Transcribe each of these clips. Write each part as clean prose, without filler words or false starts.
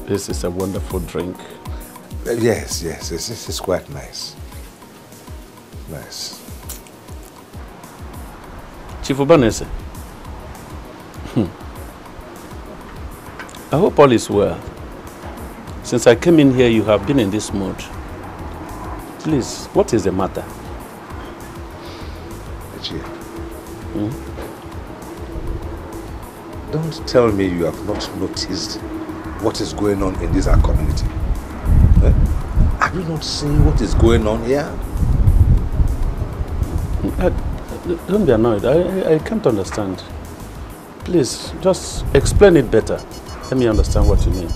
This is a wonderful drink. Yes, it's quite nice. Nice. Chief Ubanese. I hope all is well. Since I came in here, you have been in this mood. Please, what is the matter? Nkechi, don't tell me you have not noticed what is going on in this our community. Have you not seen what is going on here? Don't be annoyed. I can't understand. Please, just explain it better. Let me understand what you mean.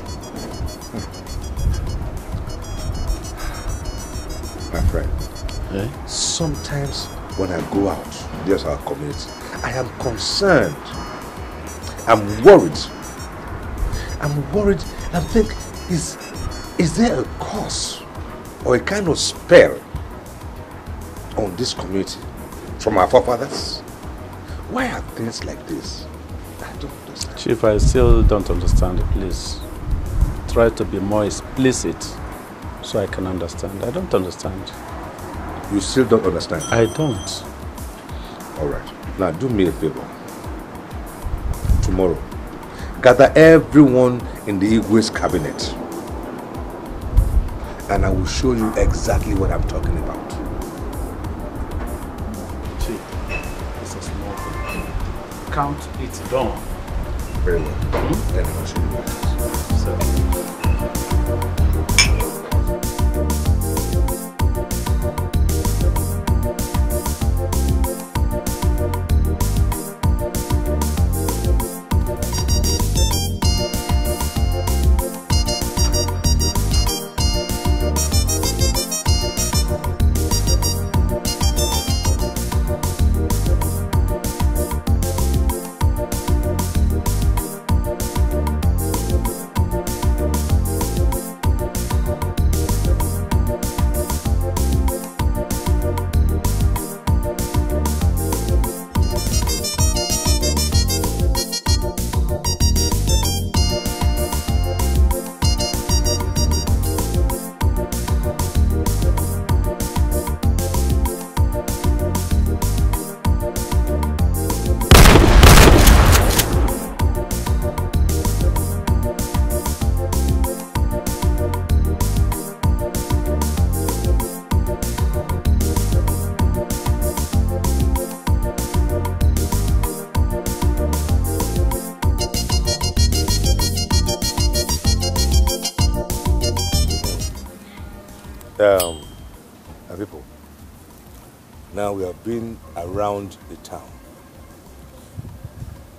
My friend, sometimes when I go out, there's our community, I am concerned. I'm worried. I think, is there a cause or a kind of spell on this community from our forefathers? Why are things like this? I don't understand. Chief, I still don't understand. Please try to be more explicit so I can understand. I don't understand. You still don't understand? I don't. All right. Now do me a favor. Tomorrow, gather everyone in the Igwe's cabinet and I will show you exactly what I'm talking about. Chief, it's a small thing. Count it down. Very well. Then I will show you guys. People, now we have been around the town.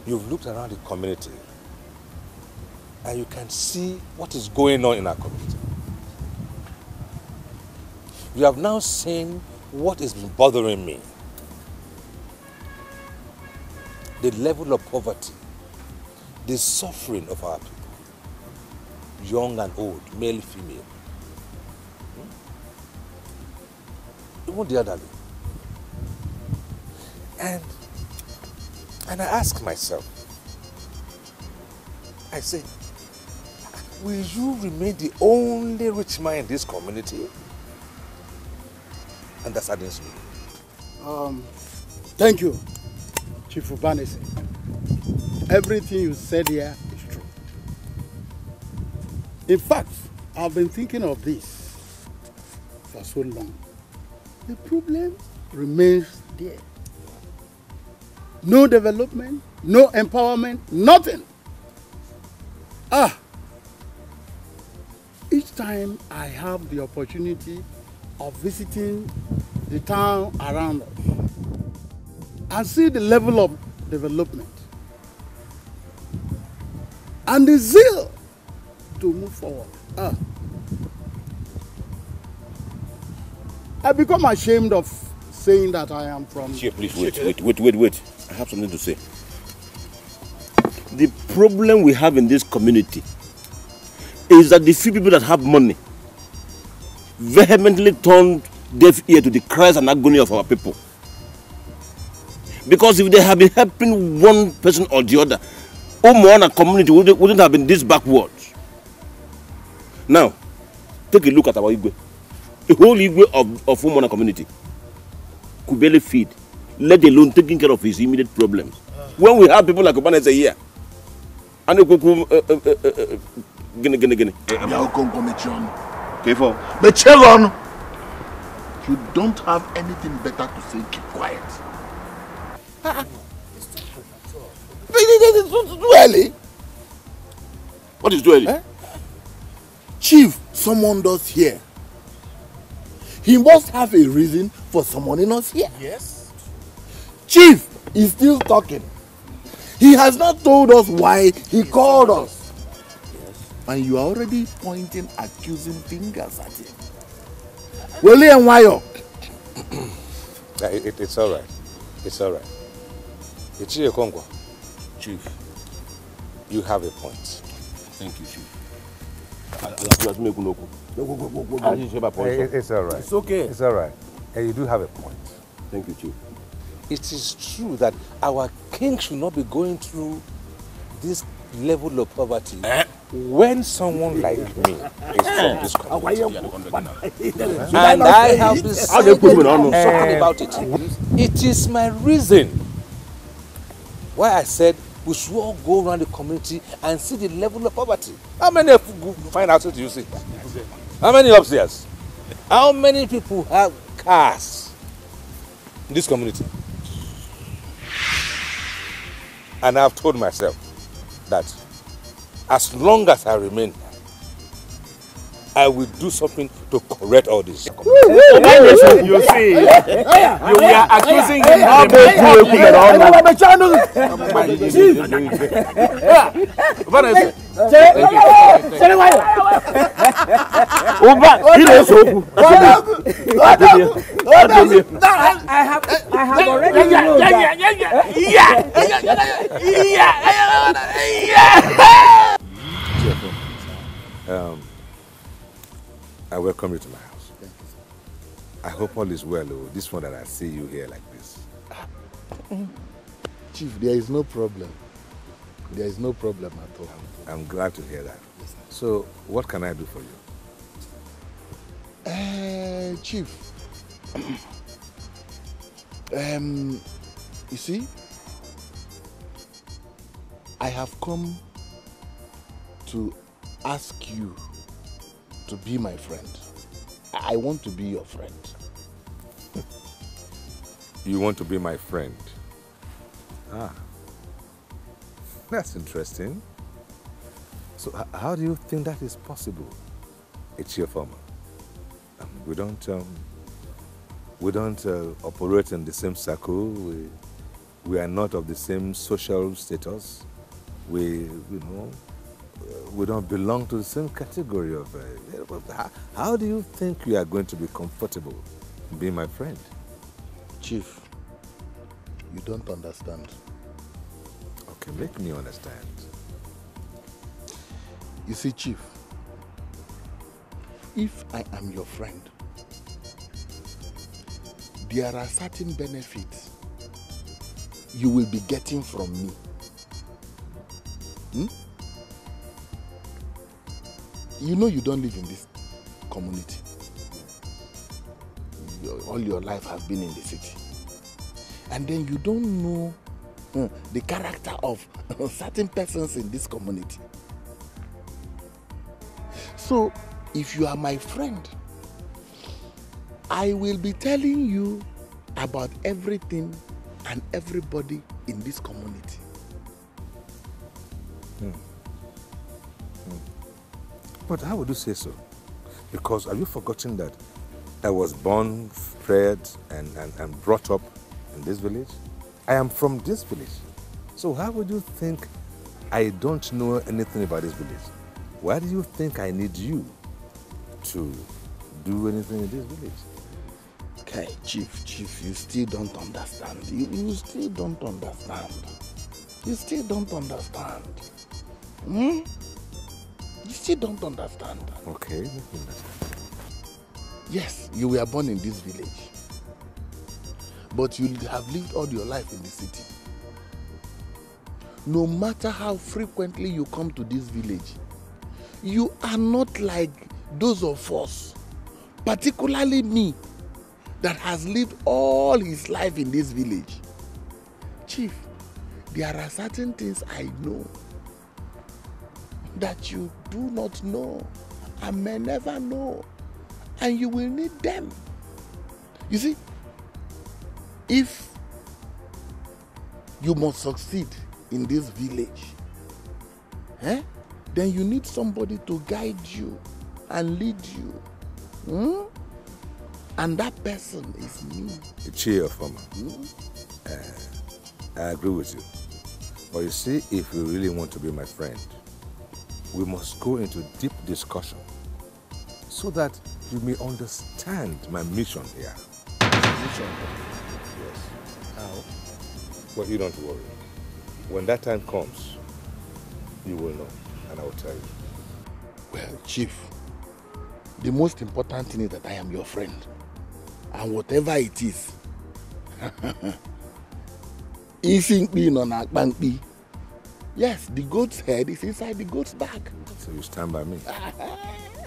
You've looked around the community and you can see what is going on in our community. You have now seen what has been bothering me. The level of poverty, the suffering of our people, young and old, male, female. Even the elderly. And I ask myself, I say, will you remain the only rich man in this community? And that saddens me. Thank you, Chief Ubanese. Everything you said here is true. In fact, I've been thinking of this for so long. The problem remains there. No development, no empowerment, nothing. Each time I have the opportunity of visiting the town around us and see the level of development and the zeal to move forward, I become ashamed of saying that I am from... Chief, please wait. I have something to say. The problem we have in this community is that the few people that have money vehemently turn deaf ear to the cries and agony of our people. Because if they had been helping one person or the other, Umuona Community wouldn't have been this backwards. Now, take a look at our Ugbo. The whole Ugbo of Umuona Community could barely feed, let alone taking care of his immediate problems. When we have people like Ubanese here, and you don't have anything better to say, keep quiet. It's too early. What is too early? Chief, someone does here. He must have a reason for summoning us here. Yes. Chief is still talking. He has not told us why he called us. Yes. And you are already pointing accusing fingers at him. William Wayo. It's all right. It's all right. It's your Congo. Chief, you have a point. Thank you, Chief. It's all right. It's okay. It's all right. And you do have a point. Thank you, Chief. It is true that our king should not be going through this level of poverty when someone like me is from this community. And I have been talking about it. It is my reason why I said we should all go around the community and see the level of poverty. How many fine houses do you see? How many upstairs? How many people have cars in this community? And I've told myself that as long as I remain, I will do something to correct all this. You see, you are accusing him of I have already known that. I welcome you to my house. I hope all is well, oh, this one that I see you here like this. Chief, there is no problem. There is no problem at all. I'm glad to hear that. Yes, so, what can I do for you? Chief, you see, I have come to ask you to be my friend. I want to be your friend. You want to be my friend? Ah, that's interesting. So how do you think that is possible? It's your farmer. We don't operate in the same circle. We are not of the same social status. We don't belong to the same category of... how do you think you are going to be comfortable being my friend? Chief, you don't understand. Okay, make me understand. You see, Chief, if I am your friend, there are certain benefits you will be getting from me. You know you don't live in this community. All your life has been in the city. And then you don't know the character of certain persons in this community. So, if you are my friend, I will be telling you about everything and everybody in this community. But how would you say so? Because have you forgotten that I was born, bred, and brought up in this village? I am from this village. So how would you think I don't know anything about this village? Why do you think I need you to do anything in this village? Okay, Chief, you still don't understand. You still don't understand. You still don't understand. You still don't understand. Okay, let me understand. Yes, you were born in this village. But you have lived all your life in the city. No matter how frequently you come to this village, you are not like those of us, particularly me, that has lived all his life in this village. Chief, there are certain things I know that you do not know and may never know, and you will need them. You see, if you must succeed in this village, then you need somebody to guide you and lead you. And that person is me. Cheer, farmer. I agree with you. But you see, if you really want to be my friend, we must go into deep discussion so that you may understand my mission here. Mission? Yes. How? Well, you don't worry. When that time comes, you will know, and I will tell you. Well, Chief, the most important thing is that I am your friend. And whatever it is, yes, the goat's head is inside the goat's back. So you stand by me.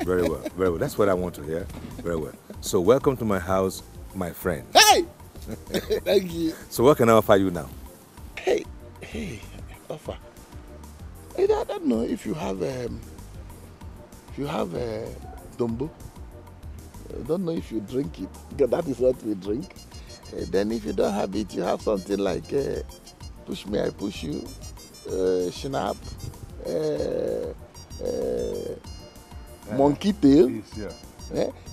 Very well, very well. That's what I want to hear. Very well. So welcome to my house, my friend. Hey! Thank you. So what can I offer you now? Hey, offer. I don't know if you have dombo. I don't know if you drink it, because that is what we drink. Then if you don't have it, you have something like push me, I push you, snap, monkey tail.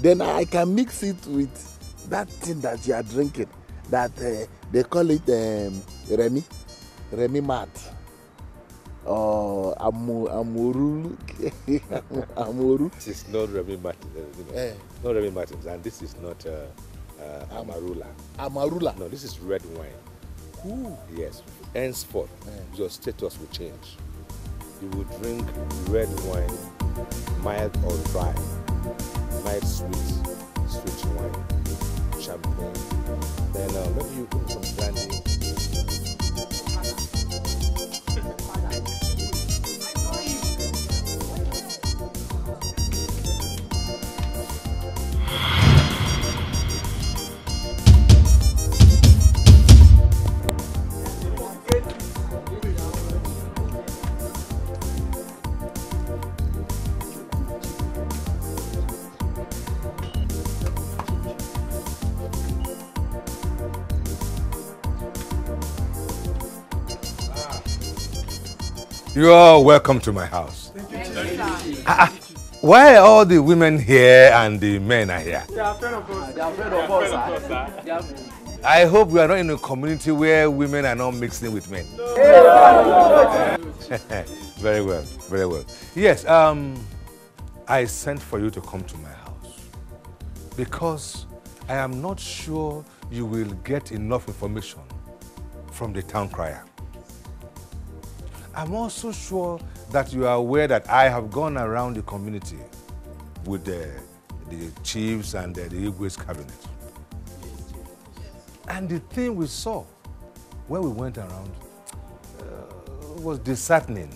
Then I can mix it with that thing that you are drinking, that they call it Remy Mat. Or Amuru. Amuru. This is not Remy Martins. Not Remy Martins, and this is not Amarula. Amarula? No, this is red wine. Ooh. Yes. Henceforth, your status will change. You will drink red wine, mild or dry, mild sweet wine, champagne. Then maybe you put some brandy. You are welcome to my house. Why are all the women here and the men are here? They are afraid of us. They are afraid of us, sir. I hope we are not in a community where women are not mixing with men. No. Very well, very well. Yes, I sent for you to come to my house because I am not sure you will get enough information from the town crier. I'm also sure that you are aware that I have gone around the community with the chiefs and the Igbo's cabinet. And the thing we saw when we went around was disheartening.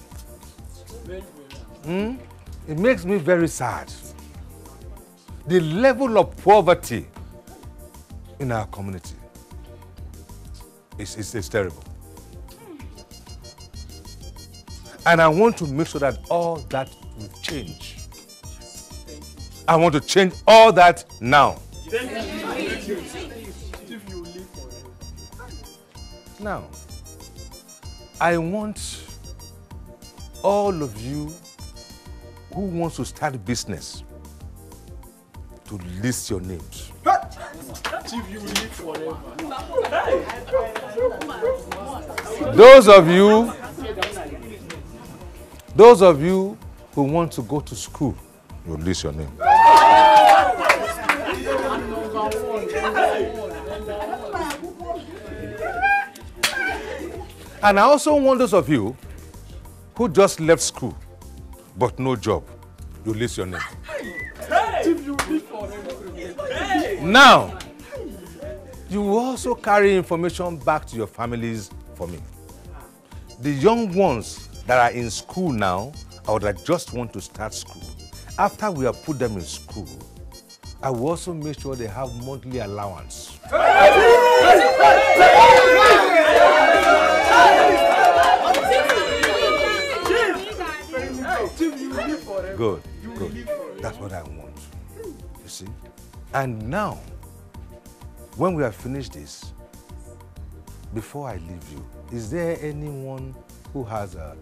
It makes me very sad. The level of poverty in our community is terrible. And I want to make sure that all that will change. I want to change all that now. Now, I want all of you who wants to start a business to list your names. Chief, you will live forever. Those of you who want to go to school, you list your name. And I also want those of you who just left school but no job, you list your name. Chief, you will live forever. Now, you will also carry information back to your families for me. The young ones that are in school now I would just want to start school. After we have put them in school, I will also make sure they have monthly allowance. Good, good. That's what I want. You see? And now, when we have finished this, before I leave you, is there anyone who has a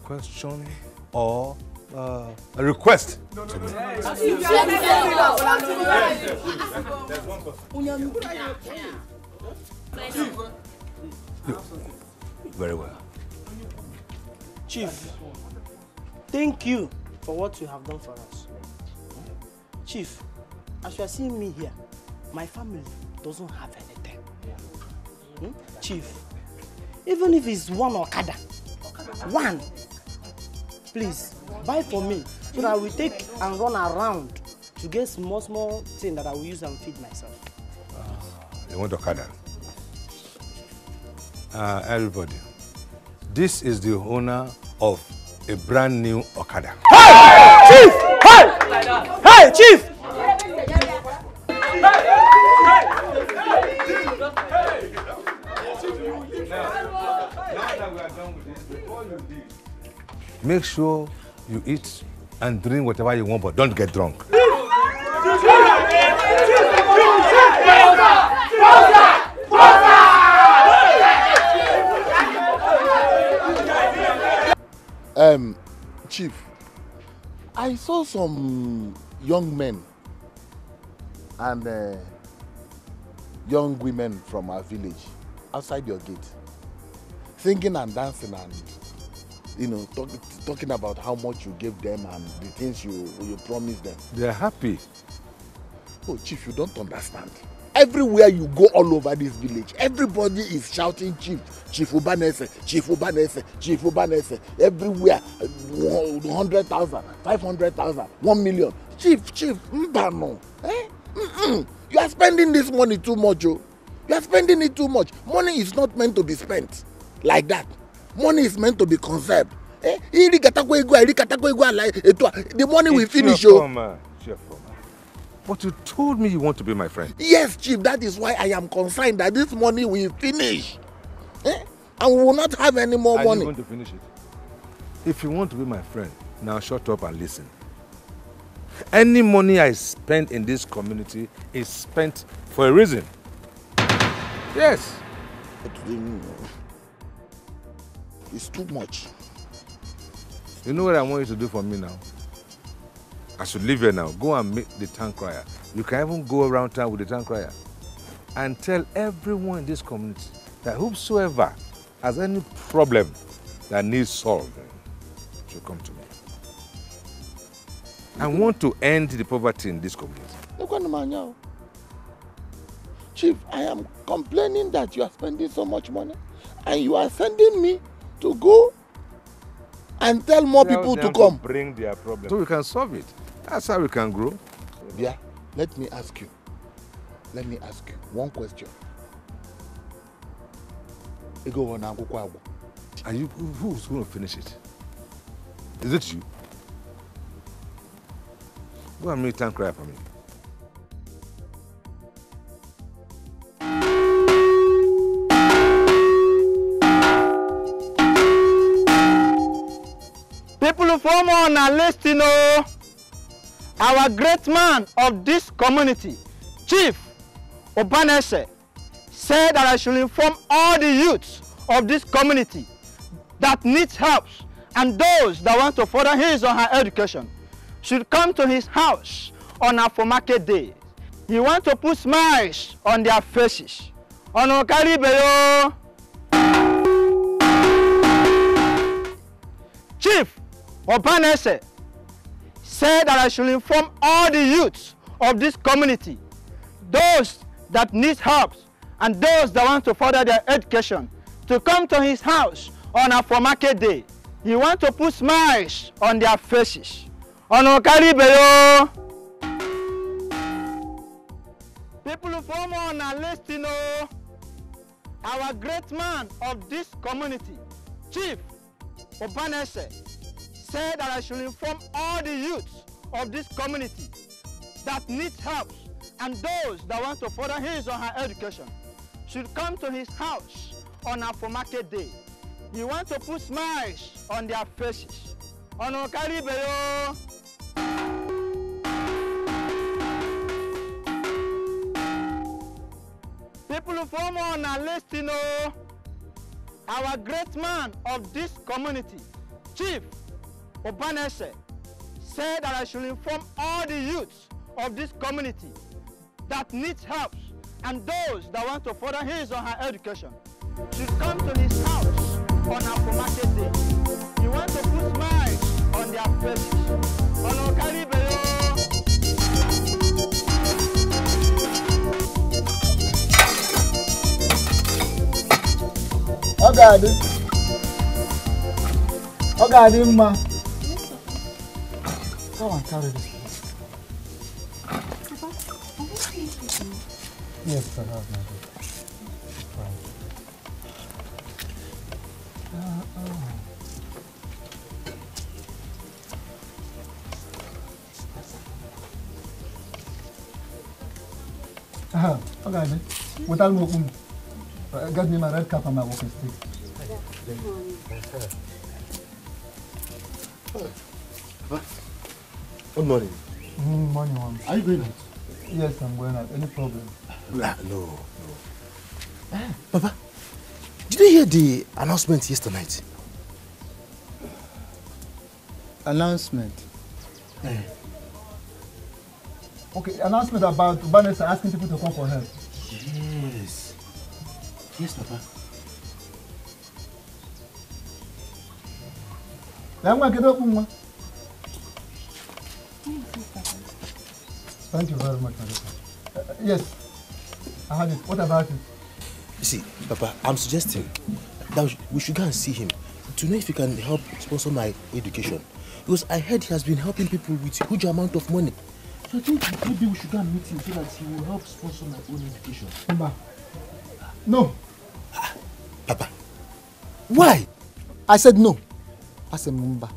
question or a request? No. There's one question. Very well. Chief, thank you for what you have done for us. Chief, as you are seeing me here, my family doesn't have anything. Chief, even if it's one Okada, one, please buy for me so that I will take and run around to get small thing that I will use and feed myself. You want Okada? Everybody, this is the owner of a brand new Okada. Hey! Chief! Hey! Hey, Chief! Make sure you eat and drink whatever you want, but don't get drunk. Chief, I saw some young men and young women from our village outside your gate, singing and dancing and, you know, talking about how much you gave them and the things you promised them. They're happy. Oh, Chief, you don't understand. Everywhere you go all over this village, everybody is shouting Chief, Chief Ubanese, Chief Ubanese, Chief Ubanese. Everywhere, 100,000, 500,000, 1 million. Chief, mbano. You are spending this money too much, oh. You are spending it too much. Money is not meant to be spent like that. Money is meant to be conserved. The money will finish, oh. But you told me you want to be my friend. Yes, Chief, that is why I am concerned that this money will finish. And we will not have any more money. Are you going to finish it? If you want to be my friend, now shut up and listen. Any money I spend in this community is spent for a reason. Yes. But it's too much. You know what I want you to do for me now? I should leave here now. Go and meet the town crier. You can even go around town with the town crier and tell everyone in this community that whosoever has any problem that needs solved should come to me. I want to end the poverty in this community. Chief, I am complaining that you are spending so much money and you are sending me to go and tell more people to come. Bring their problem so we can solve it. That's how we can grow. Yeah, let me ask you one question. Are you, who's going to finish it? Is it you? Go and meet and cry for me. People from on our list, you know, our great man of this community, Chief Ubanese, said that I should inform all the youths of this community that needs help and those that want to further his or her education should come to his house on our for market day. He wants to put smiles on their faces. Chief Ubanese said that I should inform all the youths of this community, those that need help and those that want to further their education, to come to his house on a for market day. He wants to put smiles on their faces. People from on our list, you know, our great man of this community, Chief Ubanese, said that I should inform all the youths of this community that need help and those that want to further his or her education should come to his house on Afro Market Day. He wants to put smiles on their faces. Onokaribeyo. People from on are listening. Our great man of this community, Chief Ubanese, said that I should inform all the youths of this community that needs help and those that want to further his or her education should come to his house on Afro Market Day. He wants to put smiles on their faces. Onokaribeyo. Ogadi, ma. Come and carry this. Yes, I have, my dear. Okay, without moving, get me my red cap and my walking stick. Good morning. Morning, Mom. Are you going out? Yes, I'm going out. Any problem? No. Papa, did you hear the announcement yesterday night? Announcement? Okay, announcement about Ubanese asking people to come for help. Yes. Yes, Papa. Thank you very much, yes, I had it. What about it? You see, Papa, I'm suggesting that we should go and see him to know if he can help sponsor my education. Because I heard he has been helping people with a huge amount of money. So I think maybe we should go and meet him so that he will help sponsor my own education. Mba. No. Papa, why? I said no. I said Mba.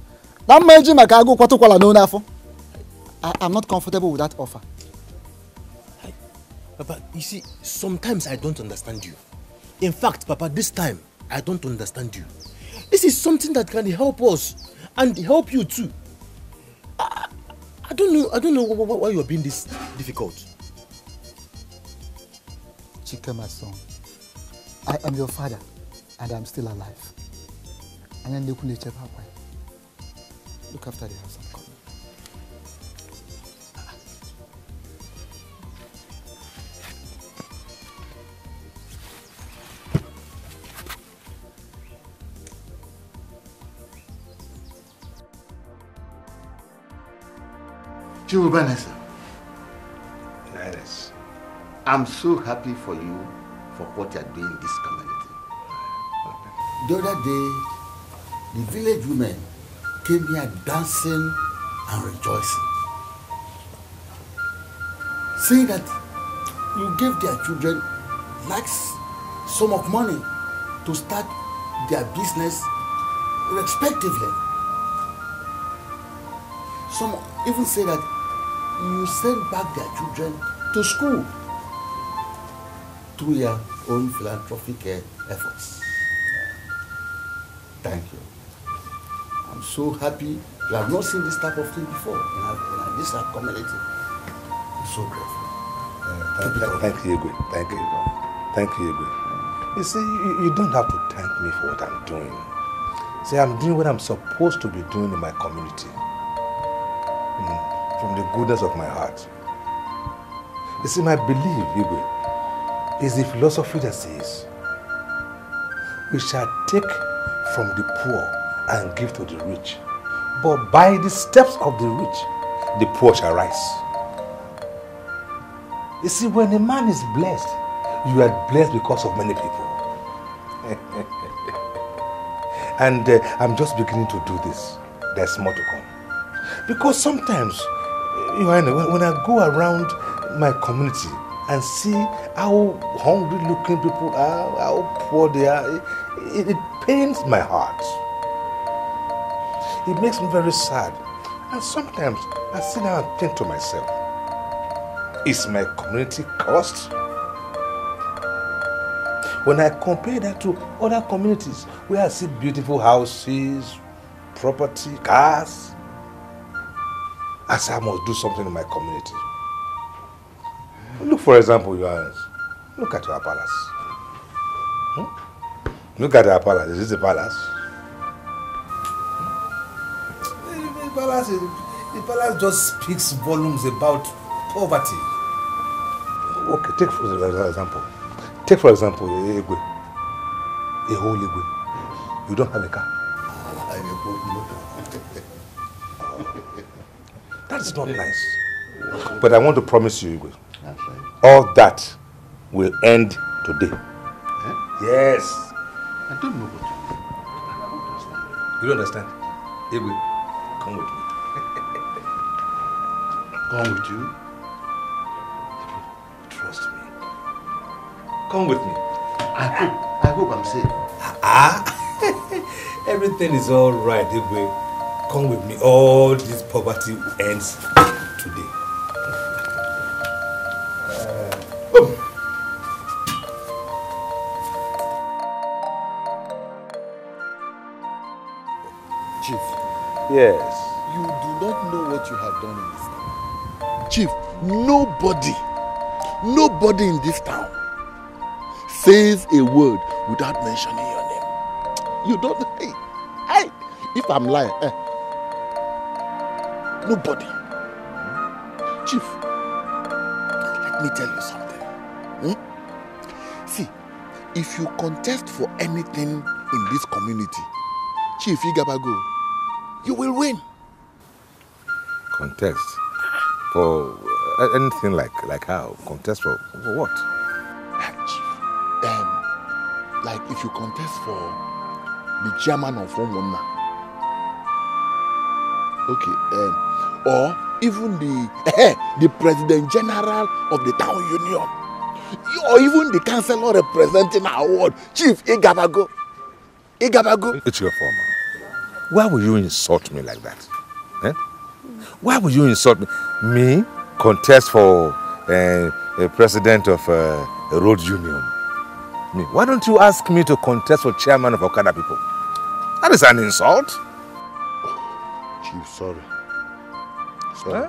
That magic makago kwatukwala no nafo. I'm not comfortable with that offer. Papa, you see, sometimes I don't understand you. In fact, Papa, this time, I don't understand you. This is something that can help us and help you too. I don't know why you're being this difficult. Chike, my son, I am your father and I'm still alive. And then look after the house. Ubanese, I'm so happy for you for what you're doing in this community. The other day, the village women came here dancing and rejoicing, saying that you gave their children like sum of money to start their business respectively. Some even say that you send back their children to school through your own philanthropic efforts. Thank you. I'm so happy. You have not seen this type of thing before in this community. I'm so grateful. Thank you, Ugbo. Thank you. Thank you, Ugbo. You see, you don't have to thank me for what I'm doing. See, I'm doing what I'm supposed to be doing in my community. From the goodness of my heart. You see, my belief, Ugbo, is the philosophy that says, we shall take from the poor and give to the rich. But by the steps of the rich, the poor shall rise. You see, when a man is blessed, you are blessed because of many people. And I'm just beginning to do this. There's more to come. Because sometimes, when I go around my community and see how hungry looking people are, how poor they are, it pains my heart. it makes me very sad. And sometimes I sit down and think to myself, is my community cursed? When I compare that to other communities where I see beautiful houses, property, cars, I say I must do something in my community. Look, for example, Your Highness, look at our palace. Look at our palace. Is this a palace? The palace just speaks volumes about poverty. Okay, take for example. Take for example, Ugbo. A whole Ugbo. You don't have a car. That's not nice. But I want to promise you, Ugbo, all that will end today. Yes. I don't know what you don't understand. Ugbo, come with me. Come with you? Trust me. Come with me. I hope I'm safe. Everything is all right, Ugbo. Come with me. All this poverty ends today. Chief. Yes. You do not know what you have done in this town. Chief, nobody in this town says a word without mentioning your name. You don't, if I'm lying, nobody. Chief, let me tell you something. See, if you contest for anything in this community, Chief Igabago, you will win. Contest? For anything like how? Contest for what? Chief, like if you contest for the chairman of Umuona. Okay, or even the president general of the town union, or even the councillor representing our ward, Chief Igabago. It's your former. Why would you insult me like that? Why would you insult me? Me? Contest for a president of a road union? Me? Why don't you ask me to contest for chairman of Okada people? That is an insult. Chief, sorry. Sorry.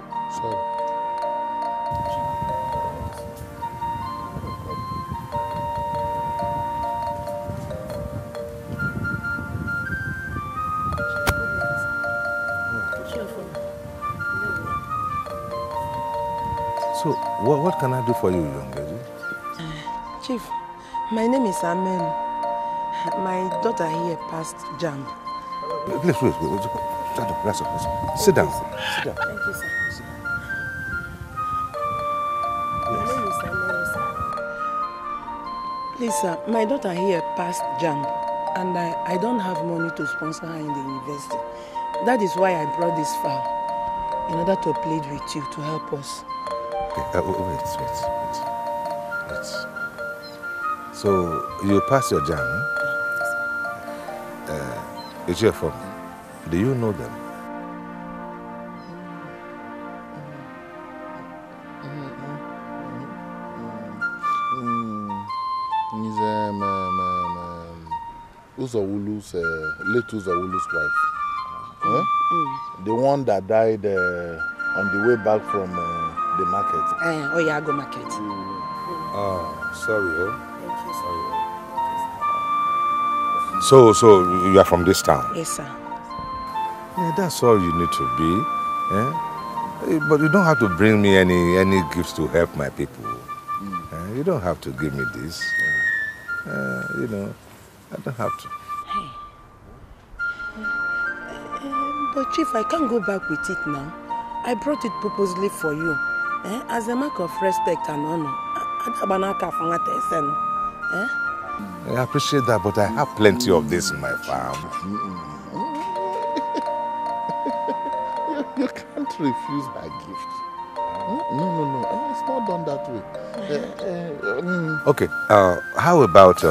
So, what can I do for you, young lady? Chief, my name is Amen. My daughter here passed JAMB. Please, wait. Stand up, rise up. Sit down. Sit down. Thank you, sir. Sit down. My name is Amen, sir. Please, sir, my daughter here passed JAMB, and I don't have money to sponsor her in the university. That is why I brought this file, in order to plead with you to help us. Okay, wait. So, you passed your JAMB? It's your phone. Do you know them? He's Uzawulu's, late Uzawulu's wife. The one that died on the way back from the market. Oyago market. Oh, sorry. Thank you, sir. So you are from this town? Yes, sir. Yeah, that's all you need to be. But you don't have to bring me any gifts to help my people. You don't have to give me this. I don't have to. Hey. But Chief, I can't go back with it now. I brought it purposely for you. As a mark of respect and honor. I appreciate that, but I have plenty of this in my farm. You can't refuse my gift. No. It's not done that way. Okay. How about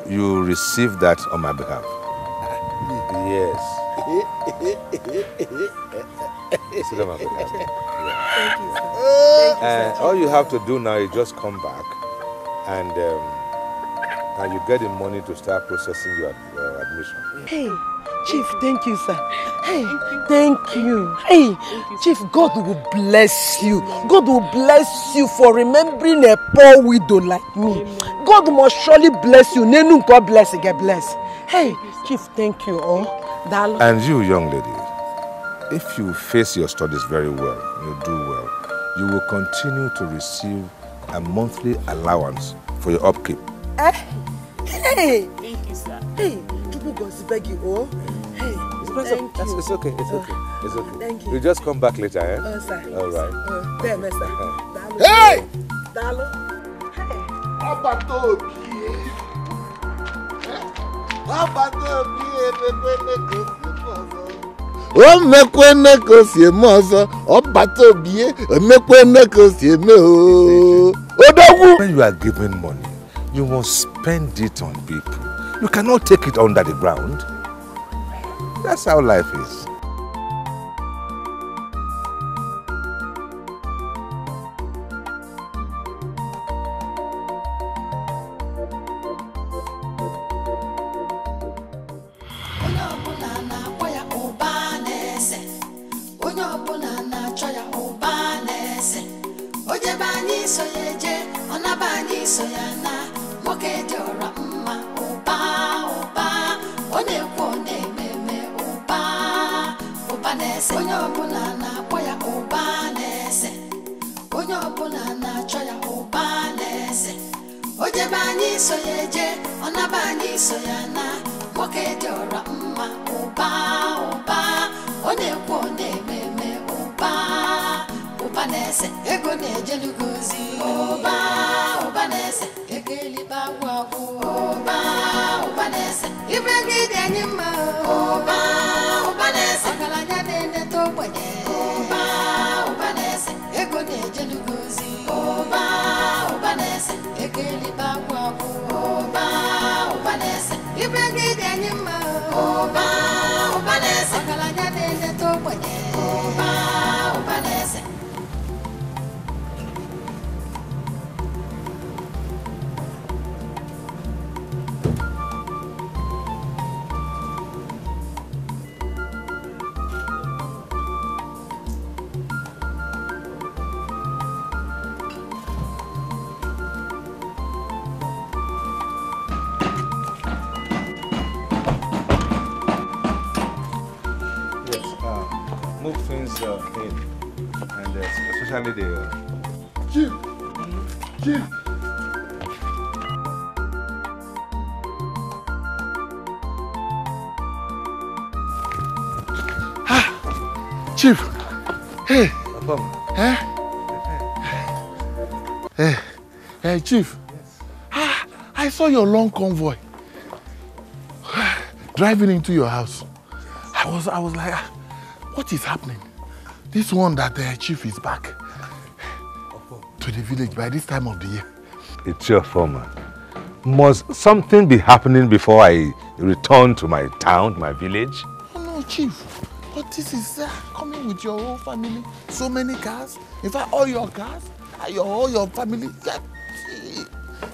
you receive that on my behalf? Yes. Sit down, Thank you, sir. all you have to do now is just come back and you get the money to start processing your admission. Hey, Chief, thank you, sir. Hey, thank you. Hey, Chief, God will bless you. God will bless you for remembering a poor widow like me. God must surely bless you. Nenu God bless, get blessed. Hey, Chief, thank you. And you, young lady, if you face your studies very well, you do well, you will continue to receive a monthly allowance for your upkeep. Hey! Thank you, sir. Hey, people go to beg you, Hey, thank you. It's okay, it's okay, it's okay. Thank you. You just come back later, eh? Sir. All right. There, sir. Hey! Dalo. Hey! O mekwene ko si eme ọzọ, ọbata obie, o mekwene ko si eme o. Odogwu. When you are giving money, you must spend it on people. You cannot take it under the ground. That's how life is. Move things in, and especially the Chief. Chief. Hey. Hey, Chief. Yes. I saw your long convoy driving into your house. I was like, what is happening? This one that the chief is back to the village by this time of the year. It's your foreman. Must something be happening before I return to my town, my village? Oh no, Chief. But this is coming with your whole family. So many cars. In fact, all your cars, all your family.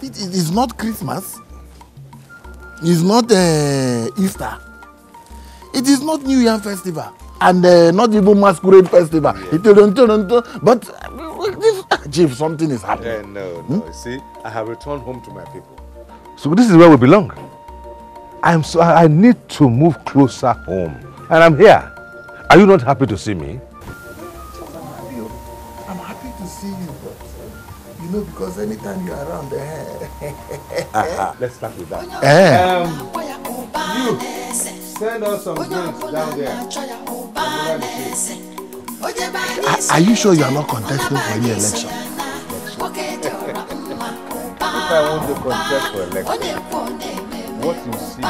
It is not Christmas. It's not Easter. It is not New Year Festival. And not even Masquerade Festival. Yeah. But Chief, something is happening. No. See, I have returned home to my people. So this is where we belong. I need to move closer home. And I'm here. Are you not happy to see me? I'm happy to see you, but you know, because anytime you're around let's start with that. You send us some drinks down there. Are you sure you are not contesting for any election? If I want to contest for election, what you see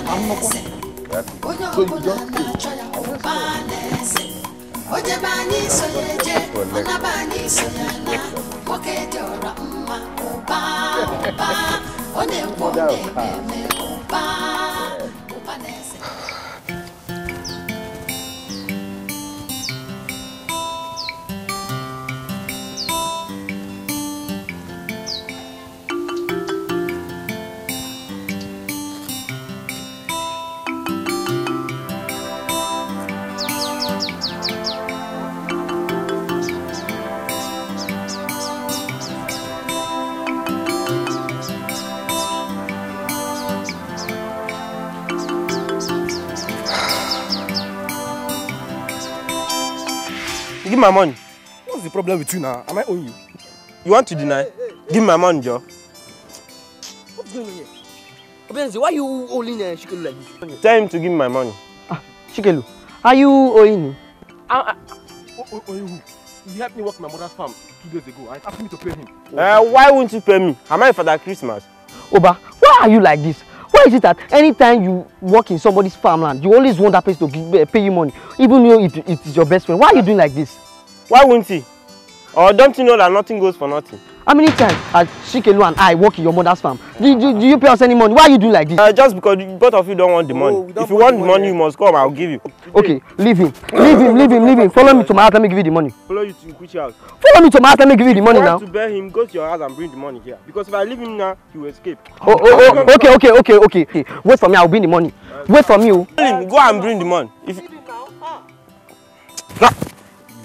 I'm not. So you just Give my money. What's the problem with you now? Am I owing you? You want to deny? Give me my money, Joe. What's going on here? Obenzi, why are you owing Shikelu like this? Tell him to give me my money. Shikelu, are you owing him? He helped me work my mother's farm 2 days ago. I asked me to pay him. Why won't you pay me? Am I Father Christmas? Oba, why are you like this? Why is it that anytime you work in somebody's farmland, you always want that person to pay you money, even though it is your best friend? Why are you doing like this? Why won't he? Or don't you know that nothing goes for nothing? How many times has Shikelu and I work in your mother's farm? Do you pay us any money? Why are you doing like this? Just because both of you don't want the money. If you want the money, you must come. I'll give you. Okay, leave him. Leave him. Follow me to my house. Let me give you the money. Follow you to which house? Follow me to my house. Let me give you the money now. If you want to bear him, go to your house and bring the money here. Because if I leave him now, he will escape. Okay. Wait for me. I'll bring the money. Wait for me. Go and bring the money.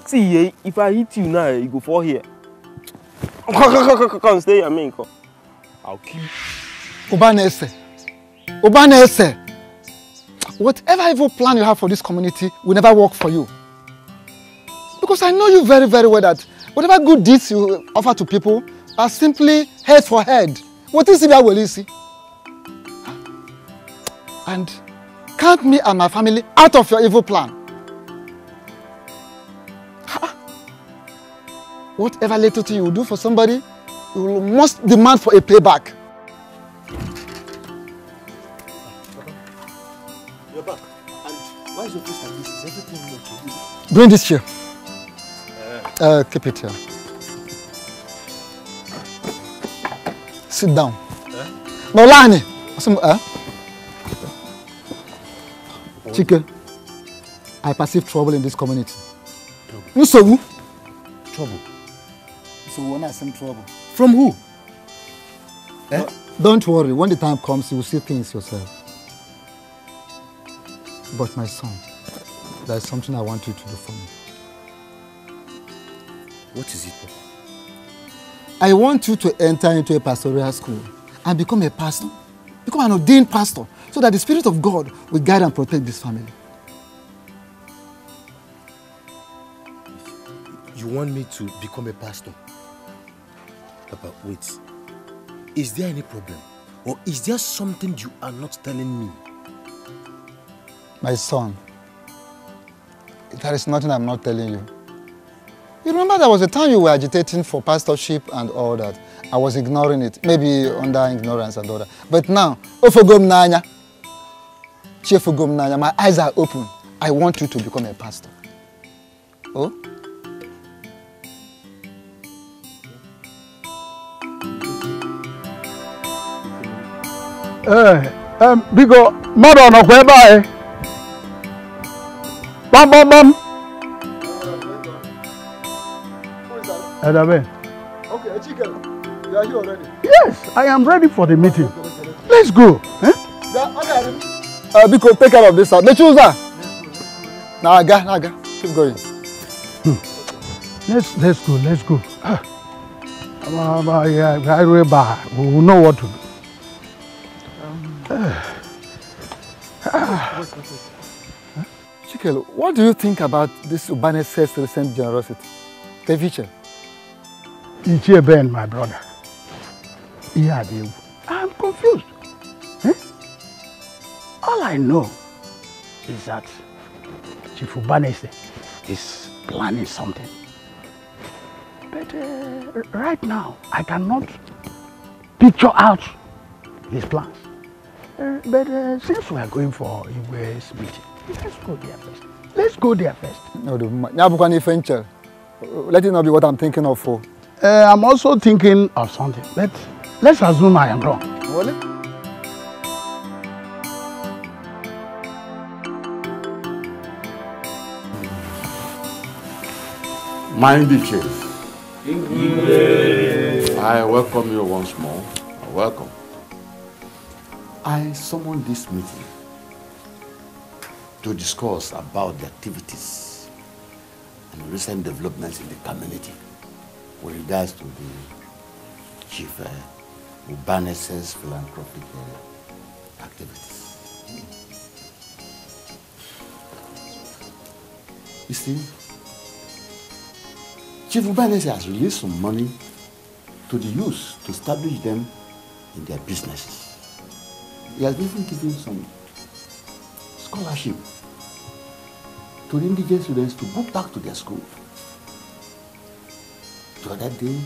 See, if I hit you now, you go fall here. Come, stay here, man. I'll kill you. Ubanese. Whatever evil plan you have for this community will never work for you. Because I know you very, very well that whatever good deeds you offer to people are simply head for head. What is it will you see? And count me and my family out of your evil plan. Whatever little thing you will do for somebody, you must demand for a payback. You're back. And why is your face like this? Is everything okay? Bring this chair. Keep it here. Sit down. No, Lani. Chike, I perceive trouble in this community. Trouble? Trouble. So when I send trouble. From who? Don't worry, when the time comes, you will see things yourself. But my son, there is something I want you to do for me. What is it, Papa? I want you to enter into a pastoral school and become a pastor. Become an ordained pastor, so that the Spirit of God will guide and protect this family. You want me to become a pastor? Papa, wait. Is there any problem? Or is there something you are not telling me? My son, there is nothing I'm not telling you. You remember there was a time you were agitating for pastorship and all that. I was ignoring it, maybe under ignorance and all that. But now, my eyes are open. I want you to become a pastor. Oh? Bigo, mother no whereby. Bam. Okay, Chicken, you are here already? Yes, I am ready for the meeting. Let's go. Biko, take care of this house. The chooser. Naga. Keep going. Let's go. We will know what to do. Chikel, what do you think about this Ubanese's recent generosity? Keviche? Ichie Ben, my brother. I'm confused. All I know is that Chief Ubanese is planning something. But right now, I cannot picture out his plans. But since we are going for Igbo's meeting, let's go there first. No, let it not be what I'm thinking of for. I'm also thinking of something. Let's assume I am wrong. Mighty Chief, I welcome you once more. Welcome. I summoned this meeting to discuss about the activities and recent developments in the community with regards to the Chief Ubanese's philanthropic activities. You see, Chief Ubanese has released some money to the youth to establish them in their businesses. He has even given some scholarship to the indigent students to go back to their school. The other day,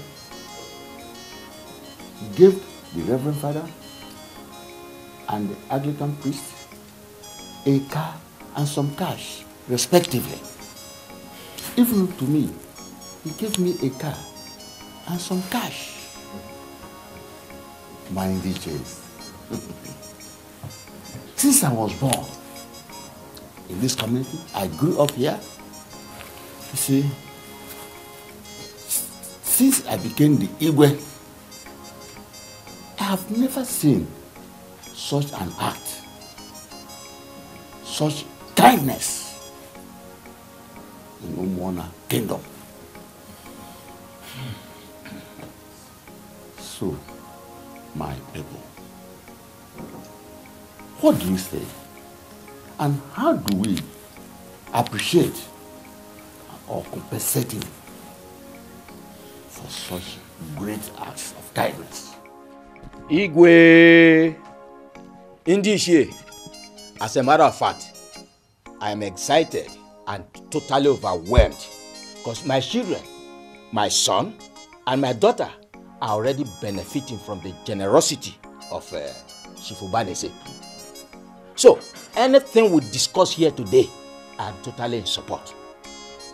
he gave the Reverend Father and the Anglican priest a car and some cash, respectively. Even to me, he gave me a car and some cash. Mind the chase. Since I was born in this community, I grew up here. You see, since I became the Igwe, I have never seen such an act, such kindness in Umuona Kingdom. So, my people, what do you say? And how do we appreciate or compensate him for such great acts of kindness? Igwe, Indishe, as a matter of fact, I am excited and totally overwhelmed because my children, my son and my daughter are already benefiting from the generosity of Chief Ubanese. So, anything we discuss here today, I am totally in support.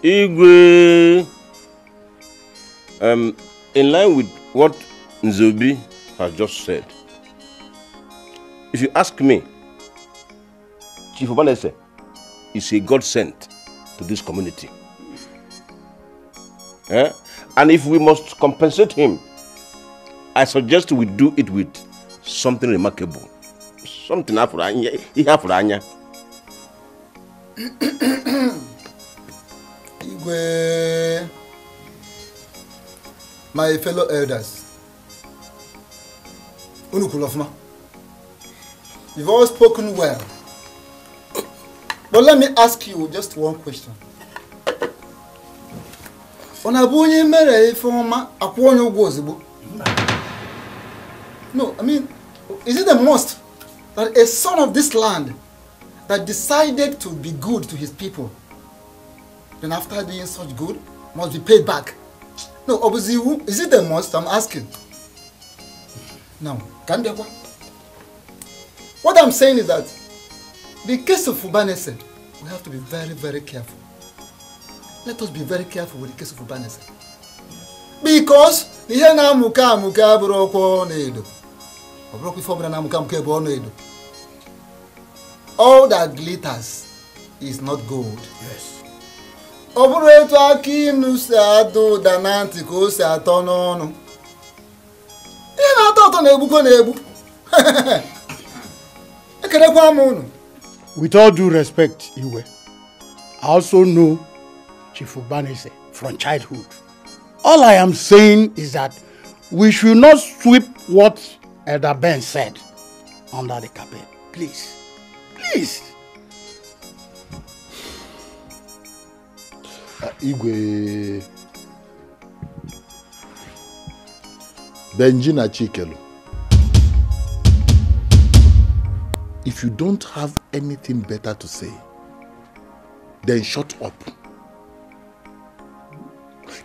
Igwe, in line with what Nzobi has just said, if you ask me, Chief Ubanese is a godsend to this community. And if we must compensate him, I suggest we do it with something remarkable. Something afuranya. Igwe, my fellow elders, Unukulofma, you've all spoken well. But let me ask you just one question. Onabunye mere ifoma akwonyo ugbo. No, I mean, is it a must that a son of this land that decided to be good to his people, then after doing such good, must be paid back? No, obviously, is it a must? I'm asking. Now, what I'm saying is that the case of Ubanese, we have to be very, very careful. Let us be very careful with the case of Ubanese. Because all that glitters is not gold. Yes. With all due respect, Iwe, I also know Chief Ubanese from childhood. All I am saying is that we should not sweep what Elder Ben said under the carpet. Please. Please. Igwe Benjina Chikelu, if you don't have anything better to say, then shut up.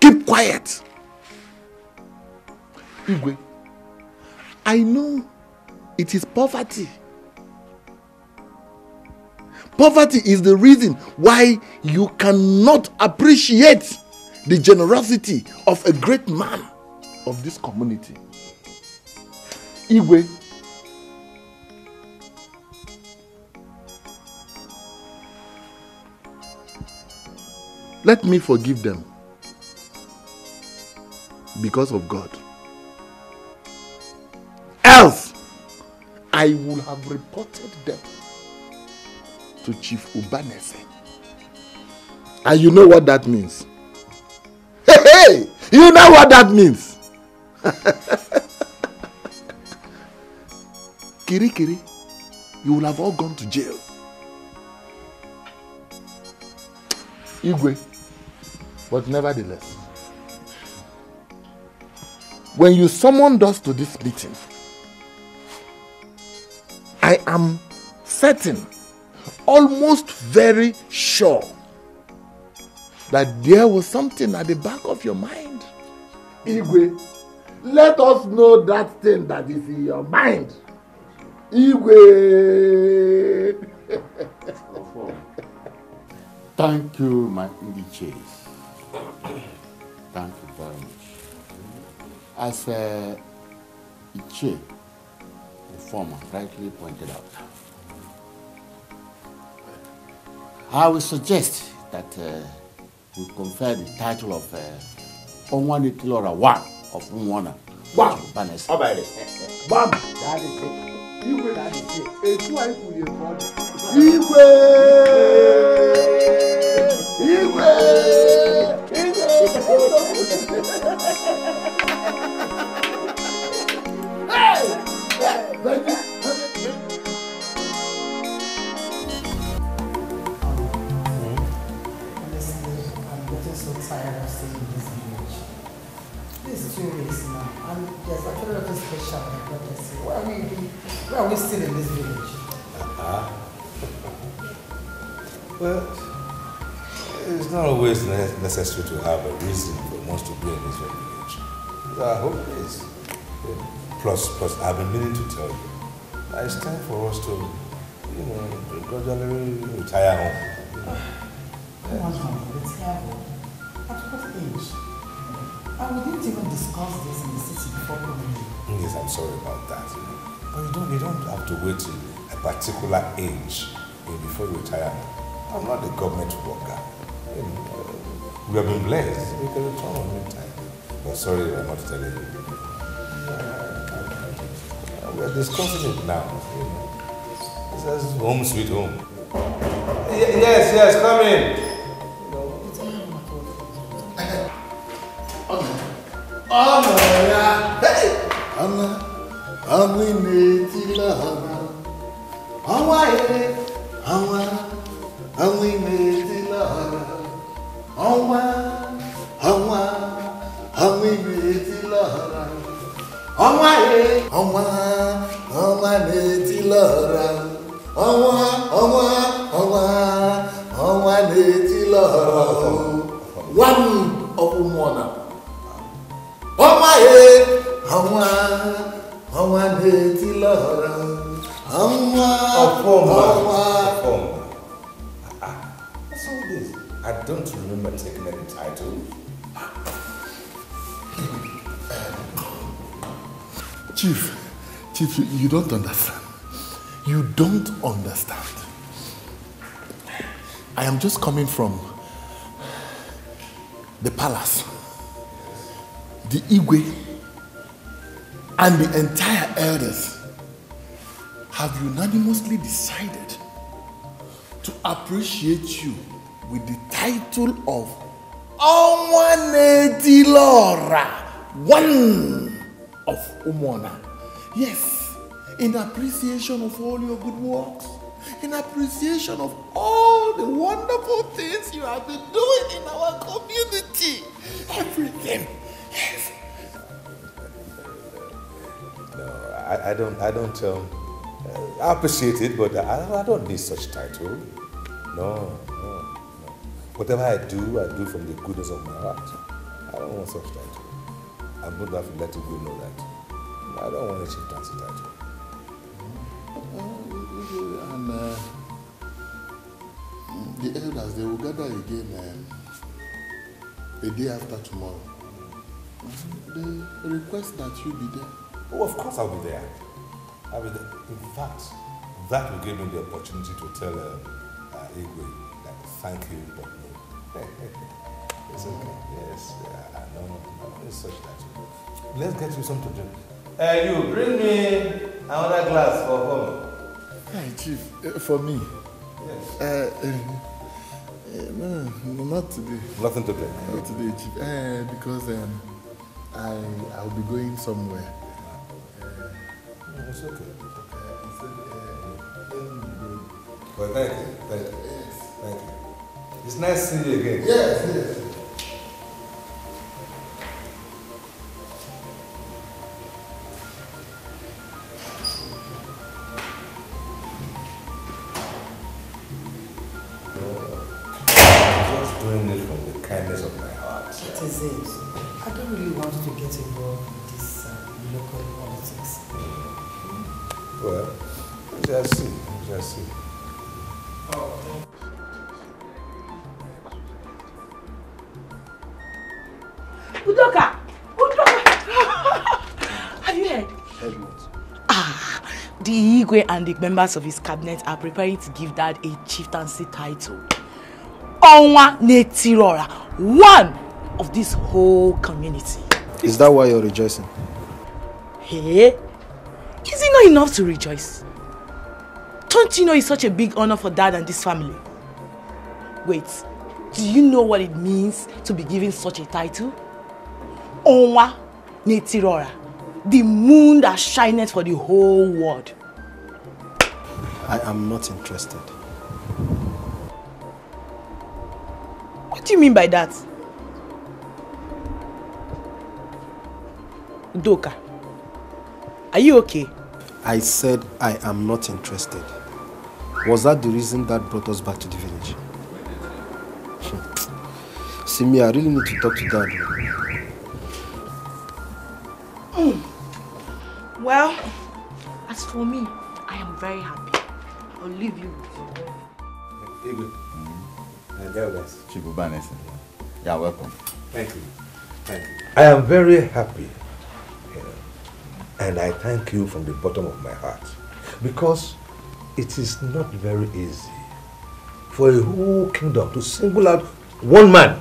Keep quiet. Igwe, I know it is poverty. Poverty is the reason why you cannot appreciate the generosity of a great man of this community. Igwe, let me forgive them because of God. Else, I would have reported them to Chief Ubanese. And you know what that means? Hey, you know what that means? Kiri Kiri, you will have all gone to jail. Igwe, but nevertheless, when you summoned us to this meeting, I am certain, almost very sure, that there was something at the back of your mind. Igwe, let us know that thing that is in your mind. Igwe. Thank you, my Nkechi. Thank you very much. As Iche, the former, rightly pointed out, I will suggest that we confer the title of Onwani Tilora One of Umuona. One. Ubanese. Bam. That is it. Igwe, that is it. It's why we are Igwe. Igwe. Hey! Tired of staying in this village. This is 2 weeks now, and there's actually nothing special about what they say. Why are we still in this village? Well, it's not always necessary to have a reason for us to be in this village. I hope it is. Plus, I've been meaning to tell you, it's time for us to, gradually retire home. Come on, retire home. At what age? And we didn't even discuss this in the city before coming here. Yes, I'm sorry about that. But you don't have to wait till a particular age before you retire. I'm not a government worker. We have been blessed. We can return on any time. But sorry, I'm not telling you. We are discussing it now. It says home sweet home. Yes, come in. One of Umuona. What's all this? I don't remember taking any title. Chief, you don't understand. You don't understand. I am just coming from the palace. The Igwe and the entire elders have unanimously decided to appreciate you with the title of Onwane Dilora, one of Umuona. Yes, in appreciation of all your good works, in appreciation of all the wonderful things you have been doing in our community. Everything. Yes. No, I don't. I appreciate it, but I don't need such title. No. Whatever I do from the goodness of my heart. I don't want such title. I'm going to have to let you know that. I don't want a chieftaincy title. And the elders, they will gather again a day after tomorrow. They request that you be there. Oh, of course I'll be there. I'll be there. In fact, that will give me the opportunity to tell Igwe that thank you, but no. It's okay. Yes, no, it's such that. Let's get you something to drink. You bring me another glass for home. Hey, Chief, for me. Yes. No, not today. Nothing to drink. Not today, Chief. Because I'll be going somewhere. It's okay. Well, thank you. Thank you. Yes. Thank you. It's nice seeing you again. Yes, yes. Just doing it from the kindness of my heart. That is it. I don't really want to get involved in this local politics. Well, just see. Just see. Udoka! Have you heard? Heard what? The Igwe and the members of his cabinet are preparing to give Dad a chieftaincy title. Onwa Netirora, one of this whole community. Is that why you're rejoicing? Hey, is it not enough to rejoice? Don't you know it's such a big honor for Dad and this family? Wait, do you know what it means to be given such a title? Onwa Netirora, the moon that shineth for the whole world. I am not interested. What do you mean by that? Doka, are you okay? I said I am not interested. Was that the reason that brought us back to the village? See me, I really need to talk to Dad. Well, as for me, I am very happy. I'll leave you with your work. Chief Ubanese. Yeah, welcome. Thank you. Thank you. I am very happy. And I thank you from the bottom of my heart. Because it is not very easy for a whole kingdom to single out one man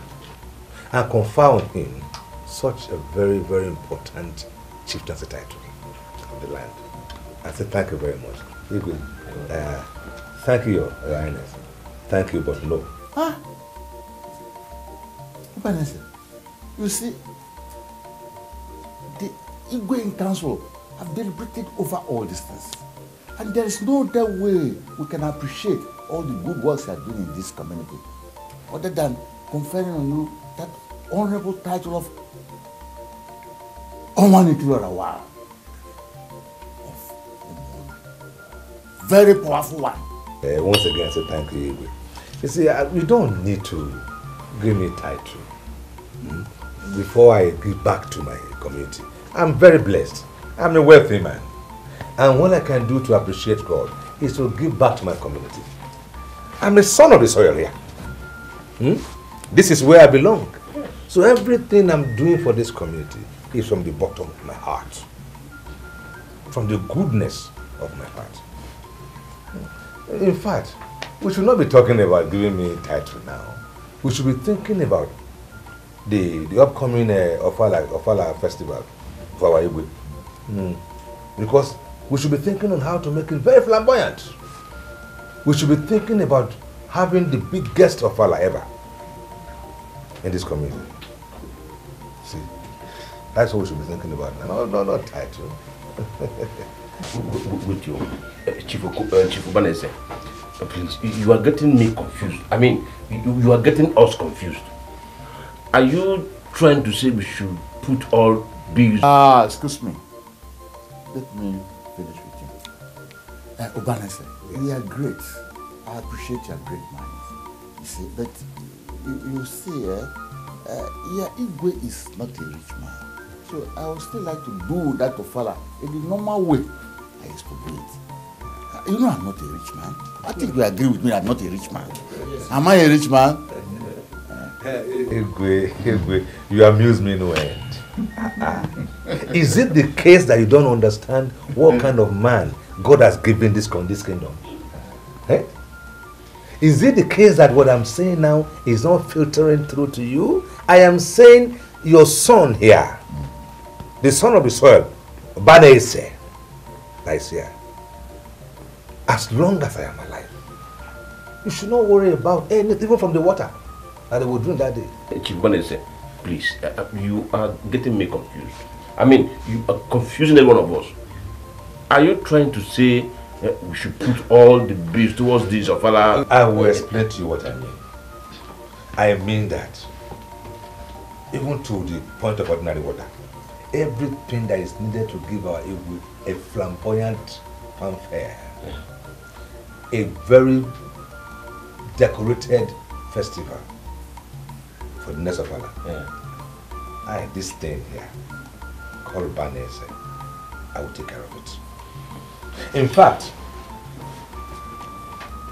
and confer on him such a very, very important chieftaincy title of the land. I say thank you very much. Igwe, thank you, Your Highness. Thank you, but no. Huh? Ubanese, you see, the Igwe in council have deliberated over all these things. And there is no other way we can appreciate all the good works you are doing in this community other than conferring on you that honorable title of Omanitilorawa. Very powerful one. Once again, I say thank you, Igwe. You see, you don't need to give me title before I give back to my community. I'm very blessed. I'm a wealthy man. And what I can do to appreciate God is to give back to my community. I'm the son of the soil here. This is where I belong. So everything I'm doing for this community is from the bottom of my heart. From the goodness of my heart. In fact, we should not be talking about giving me a title now. We should be thinking about the upcoming Okpala festival for our Igwe. Because we should be thinking on how to make it very flamboyant. We should be thinking about having the biggest Okpala ever in this community. See, that's what we should be thinking about now. No, not title. With you, Chief Ubanese, please, you are getting me confused. I mean, you are getting us confused. Are you trying to say we should put all bills? Excuse me. Let me finish with you. Ubanese, we are great. I appreciate your great minds. You see, but you see, Igwe is not a rich man. So I would still like to do that Okpala in the normal way I used to do it. You know I'm not a rich man. I think you agree with me I'm not a rich man. Am I a rich man? Igwe, you amuse me no end. Is it the case that you don't understand what kind of man God has given this kingdom? Eh? Is it the case that what I'm saying now is not filtering through to you? I am saying your son here, the son of the soil, Ubanese, lies here. As long as I am alive, you should not worry about anything, even from the water that they will drink that day. Chief Ubanese, please, you are getting me confused. I mean, you are confusing every one of us. Are you trying to say we should put all the bills towards this Ofala? I will explain to you what I mean. I mean that, even to the point of ordinary water, everything that is needed to give our Ugbo a flamboyant fanfare, a very decorated festival for the next Ofala. This thing here, called Ubanese, I will take care of it. In fact,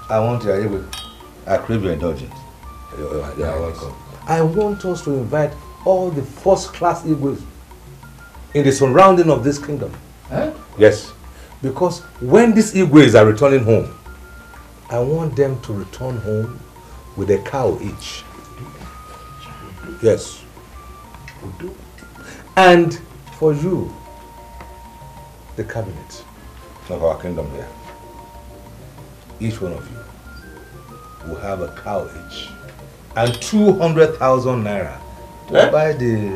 I crave your indulgence. You're welcome. I want us to invite all the first-class Igbos in the surrounding of this kingdom. Yes, because when these Igbos are returning home, I want them to return home with a cow each. Yes. And for you, the cabinet of our kingdom here, each one of you will have a cow each and 200,000 naira to buy the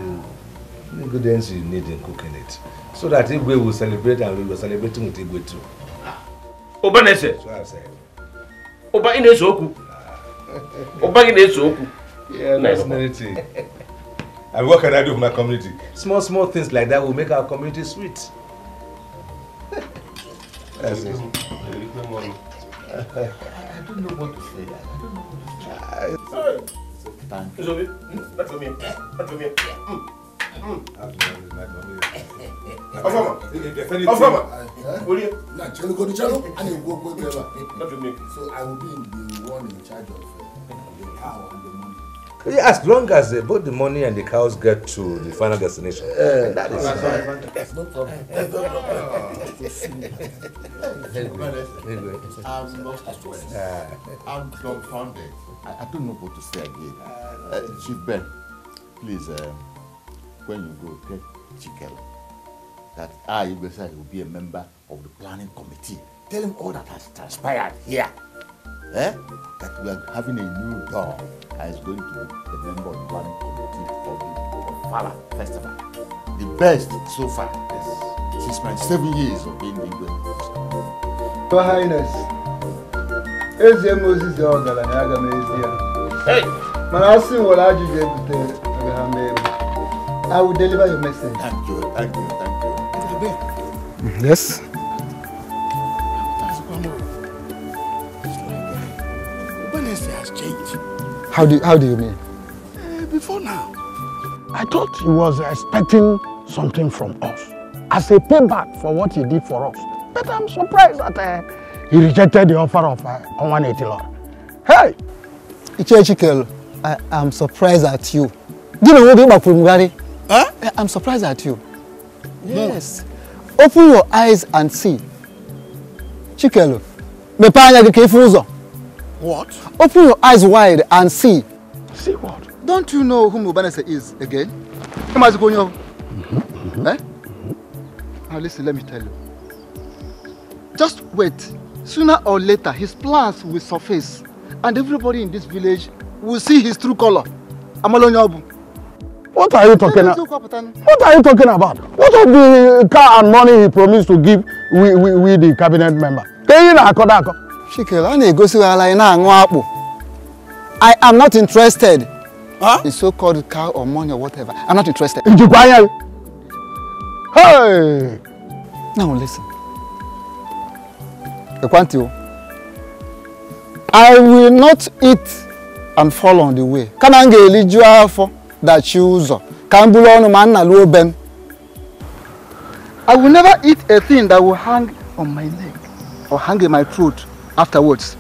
ingredients you need in cooking it, so that Igwe will celebrate and we will celebrating with Igwe too. Ubanese. That's what I've said. Ubanese oku. Ubanese oku. Yeah, nice. And what can I do for my community? Small things like that will make our community sweet. That's it. I don't know what to say. Thank you. That's for me. That's for me. So I will be the one in charge of the cow and the money. Yeah, as long as both the money and the cows get to the final destination. That is fine. No problem. I'm lost as well. I'm dumbfounded. I don't know what to say again. Chief Ben, please, when you go, tell Chikelo that Ugbo will be a member of the planning committee. Tell him all that has transpired here. That we are having a new dog that is going to be a member of the planning committee of the Okpala festival. The best so far, since my 7 years of being in Ugbo. Your Highness, Eze Moses the Ogalanya Agamezia. Hey! Manasi Walaji I will deliver your message. Thank you. Yes. Ubanese has changed. How do you mean? Before now. I thought he was expecting something from us as a payback for what he did for us. But I'm surprised that he rejected the offer of 180 Lord. Hey! Chikelo, I am surprised at you. Do you know what about Kumugari? Huh? I'm surprised at you. Yes. Open your eyes and see. Chikelo, what? Open your eyes wide and see. See what? Don't you know whom Ubanese is again? Now listen, let me tell you. Just wait. Sooner or later, his plans will surface. And everybody in this village will see his true color. What are you talking about? What are you talking about? What of the car and money he promised to give we the cabinet member? I am not interested in so-called car or money or whatever. I'm not interested. Hey! Now listen. I will not eat and fall on the way. That choose. I will never eat a thing that will hang on my leg or hang in my throat afterwards.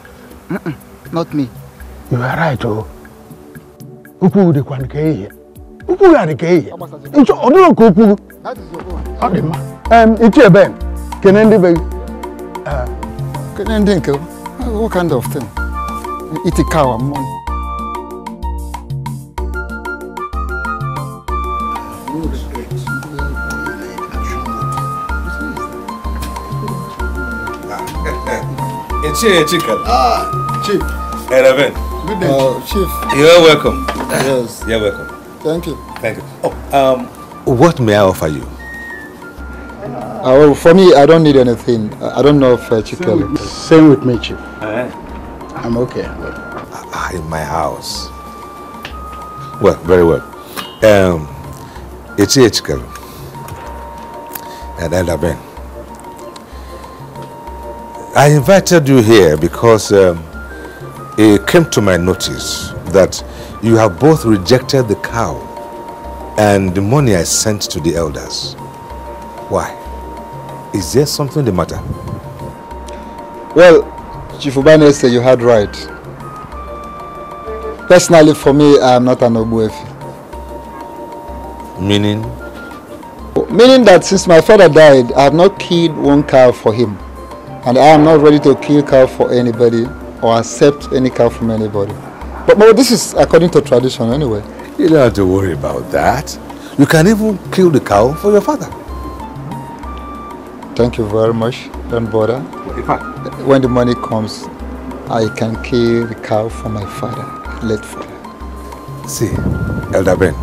Not me. You are right, oh. Upu de kwanke. Upu ga de ke. Ncho oduro ko upu. That is your own. Odema. Itie ben. Kenendi be. Kenendi nke. What kind of thing? eat a cow and money. It's chicken. Chief. Hey, Raven. Good day. Chief. You're welcome. Yes. You're welcome. Thank you. Thank you. Oh, what may I offer you? Well, for me, I don't need anything. I don't know if Chikel. Same with me, Chief. I'm okay. In my house. Well, very well. It's Chikel. And Elder Ben. I invited you here because it came to my notice that you have both rejected the cow and the money I sent to the elders. Why? Is there something the matter? Well, Chief Ubanese, you had right. Personally, for me, I am not an Ogbuefi. Meaning? Meaning that since my father died, I have not killed one cow for him. And I am not ready to kill cow for anybody or accept any cow from anybody. But this is according to tradition anyway. You don't have to worry about that. You can even kill the cow for your father. Thank you very much. Don't bother. When the money comes, I can kill the cow for my father, late father. See, Elder Ben,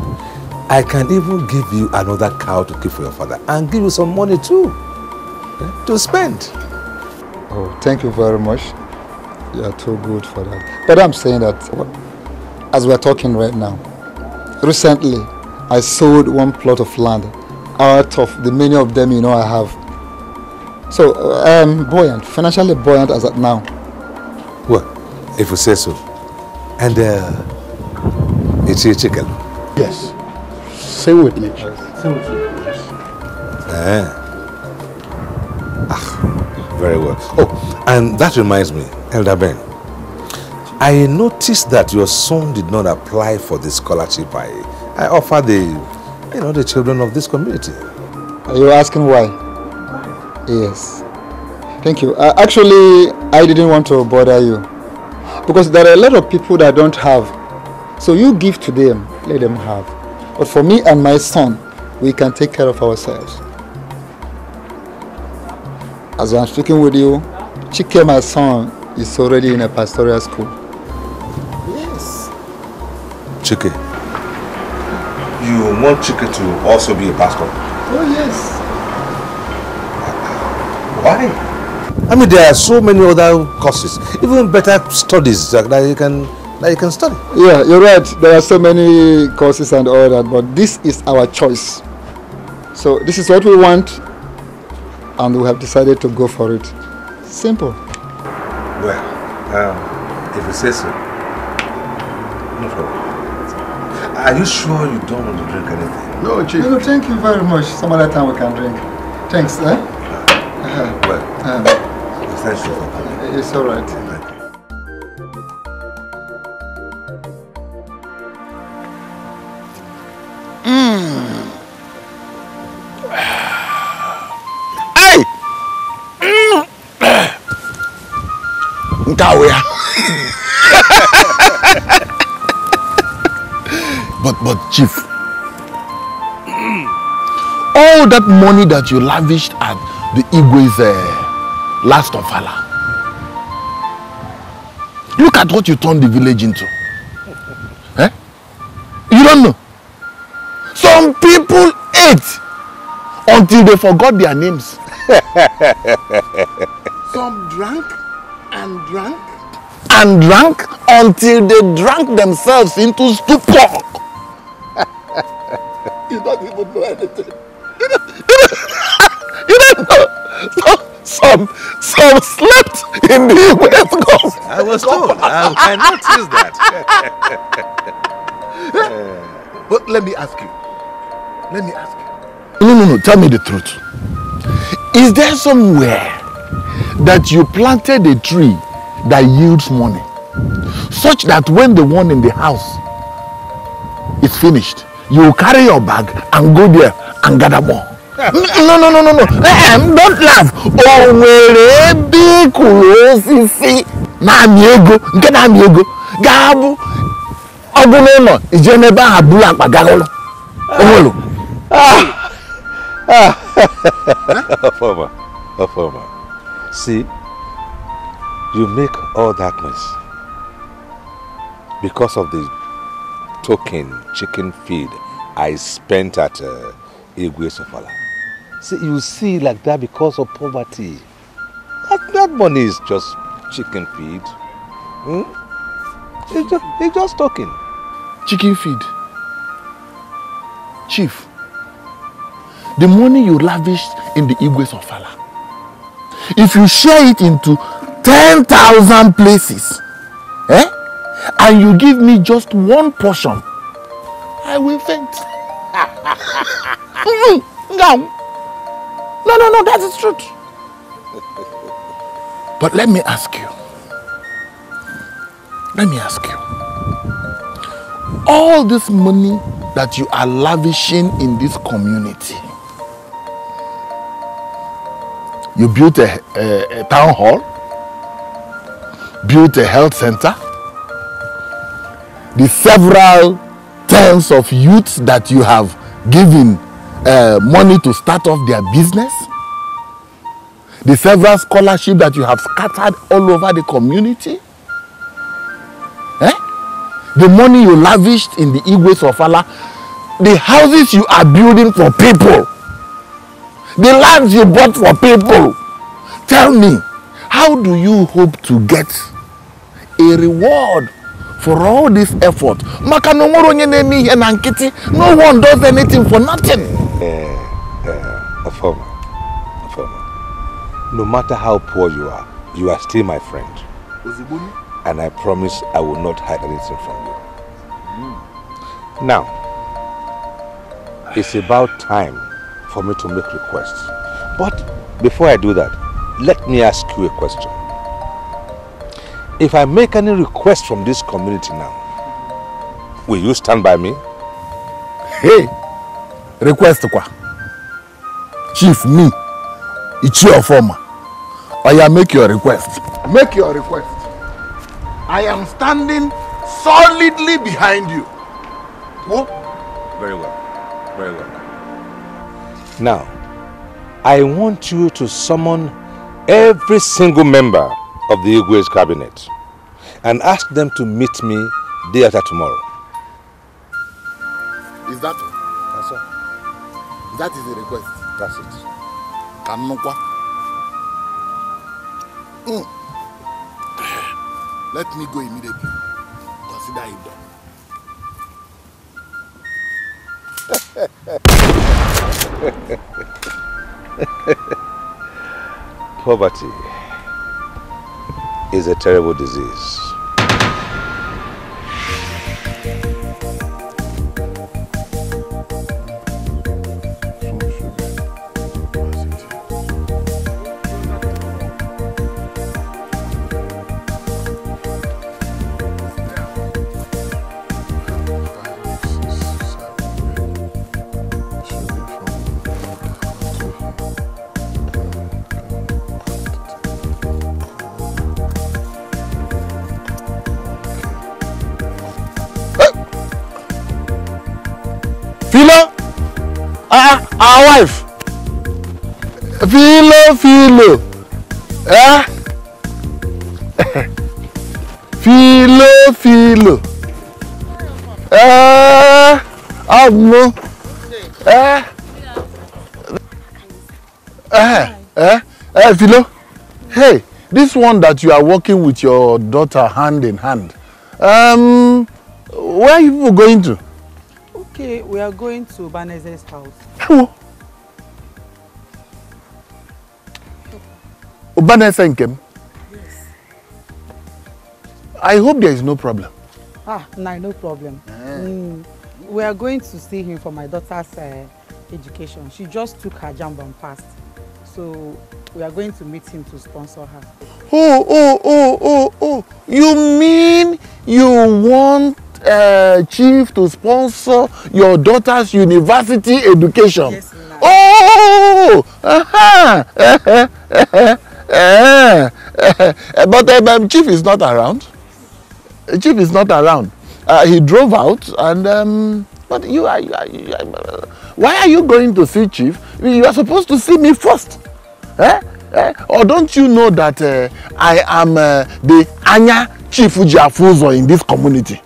I can even give you another cow to kill for your father and give you some money too, to spend. Oh, thank you very much. You are too good for that. But I'm saying that, as we're talking right now, recently I sold one plot of land out of the many of them I have. So I am buoyant, financially buoyant as at now. Well, if you say so. And it's your chicken? Yes. Same with me. Same with me. Very well. Oh, and that reminds me, Elder Ben. I noticed that your son did not apply for the scholarship I offer the children of this community. Are you asking why? Yes. Thank you. Actually, I didn't want to bother you because there are a lot of people that don't have. So you give to them, let them have. But for me and my son, we can take care of ourselves. As I'm speaking with you, Chike, my son, is already in a pastoral school. Yes. Chike, you want Chike to also be a pastor? Oh, yes. Why? I mean, there are so many other courses, even better studies that you can study. Yeah, you're right. There are so many courses and all that, but this is our choice. So this is what we want, and we have decided to go for it. Simple. Well, if you say so, no problem. Are you sure you don't want to drink anything? No, Chief. No, thank you very much. Some other time we can drink. Thanks, eh? Thank you for coming. It's all right. But Chief, all that money that you lavished at the Igwe's last Ofala, look at what you turned the village into. Eh? You don't know. Some people ate until they forgot their names. Some drank and drank and drank until they drank themselves into stupor. You don't even know anything. You don't know. Some slept in the West Coast. I was told. I noticed that. But let me ask you. No. Tell me the truth. Is there somewhere that you planted a tree that yields money, such that when the one in the house is finished, you carry your bag and go there and gather more? No. Don't laugh. na-amị ego nke na-amị ego ga-abụ ọgụ n'ụlọ ije n'ebe ahụ buru akpa gaa ụlọ onwelu. Ofoma, see, you make all that noise because of the token chicken feed I spent at Igwe Sofala. See, you see like that because of poverty. That money is just chicken feed. It's just talking. Chicken feed. Chief, the money you lavished in the Igwe Sofala, if you share it into 10,000 places, and you give me just one portion, I will faint. No, that is truth. But let me ask you. All this money that you are lavishing in this community, you built a town hall, built a health center, the several tens of youths that you have given money to start off their business, the several scholarships that you have scattered all over the community, the money you lavished in the Igwe Sofala, the houses you are building for people, the lands you bought for people. Tell me, how do you hope to get a reward for all this effort? No one does anything for nothing. Ofoma, no matter how poor you are still my friend. And I promise I will not hide anything from you. Now, it's about time for me to make requests. But before I do that, let me ask you a question. If I make any request from this community now, will you stand by me? Hey, request kwa? Chief, me, it's your former. Oya, make your request. Make your request. I am standing solidly behind you. What? Very well. Very well. Now, I want you to summon every single member of the Igwe's cabinet and ask them to meet me day after tomorrow. Is that all? That's all. That is the request. That's it. Kanukwa. Let me go immediately. Consider it done. Poverty is a terrible disease. Our wife. Philo. Philo. Philo. Hey, this one that you are working with your daughter hand in hand. Where are you going to? Okay, we are going to Ubanese's house. Who? Ubanese Nkem? Yes. I hope there is no problem. No problem. We are going to see him for my daughter's education. She just took her JAMB and passed. So we are going to meet him to sponsor her. Oh. You mean you want Chief to sponsor your daughter's university education? Yes, But Chief is not around. Chief is not around. He drove out and but why are you going to see Chief? You are supposed to see me first. Or don't you know that I am the Anya Chief Ujafuzo in this community?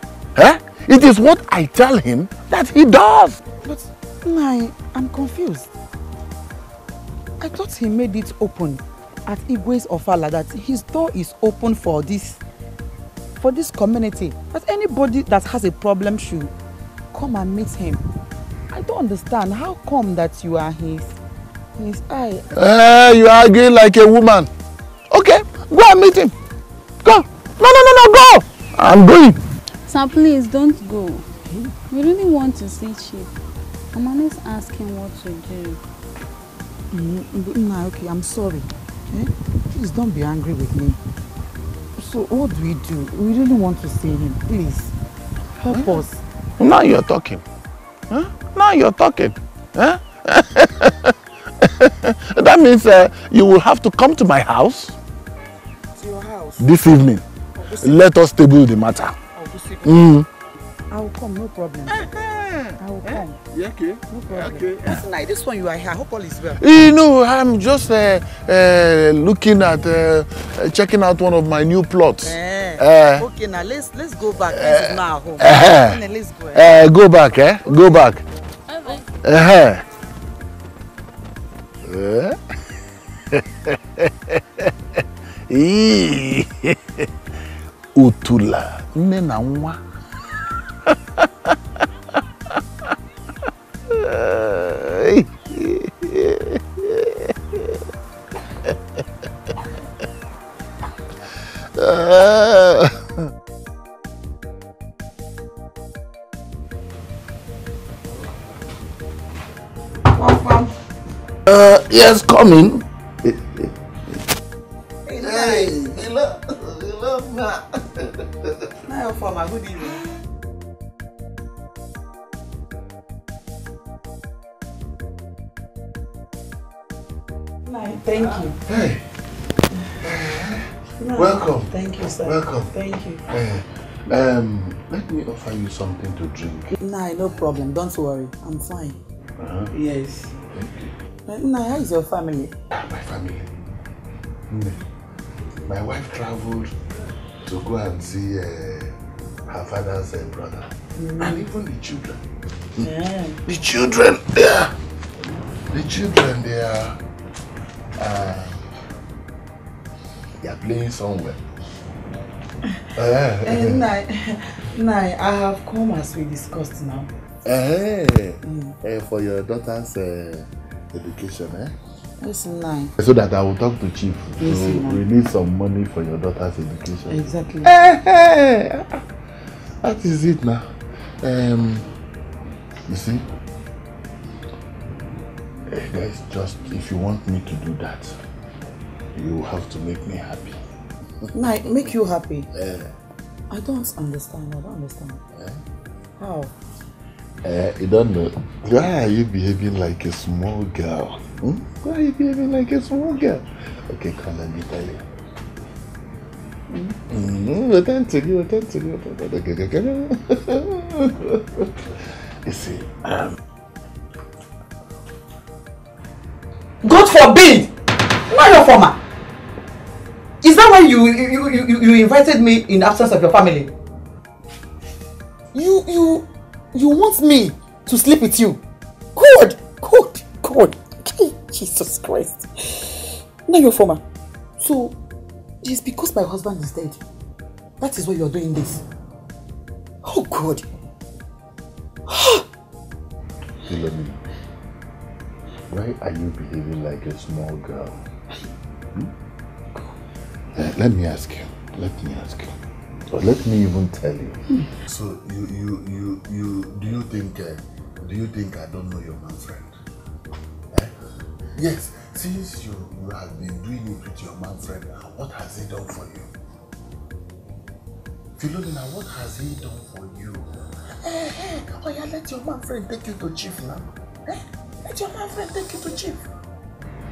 It is what I tell him that he does. But I'm confused. I thought he made it open at Igwe's Ofpala that his door is open for this community. That anybody that has a problem should come and meet him. I don't understand. How come that you are his eye? You are arguing like a woman. Okay, go and meet him. Go. No, go. I'm going. Sir, please don't go. We really want to see Chief. I'm always asking what to do. Okay, I'm sorry. Please don't be angry with me. So what do? We really want to see him. Please, help us. Now you're talking. Now you're talking. That means you will have to come to my house. To your house? This evening. Let us table the matter. I will come, no problem. I will come. Yeah, okay. No problem. Okay. Listen, this one you are here. I hope all is well. I'm just looking at, checking out one of my new plots. Okay, now let's go back. This is now home. Let's go. Go back, Go back. Utula nne na nwa. Yes, coming. Hey, hello, ma. Now for my good evening. Thank you. Hey. Welcome. Thank you, sir. Welcome. Thank you. Let me offer you something to drink. No problem. Don't worry. I'm fine. Yes. Thank you. How is your family? My family. My wife traveled to go and see her father's brother. And even the children. The children, they are playing somewhere. I have come as we discussed now. For your daughter's education, Yes, nice. So that I will talk to Chief to release some money for your daughter's education. Exactly. That is it now. You see, guys, just if you want me to do that, you have to make me happy. Make you happy? I don't understand. How? You don't know. Why are you behaving like a small girl? Why are you behaving like a small girl? Okay, come on, tell you. Attend to you. You see, God forbid! Not your former. Is that why you invited me in absence of your family? You want me to sleep with you? God! Jesus Christ. Not your former. So, it's because my husband is dead. That is why you are doing this. Oh God. Philomena, why are you behaving like a small girl? Let me ask you. Or let me even tell you. So you do you think I don't know your man friend? Yes, since you have been doing it with your man friend, what has he done for you? Philomena, what has he done for you? Oh yeah, let your man friend take you to Chief now. Let your man friend take you to Chief.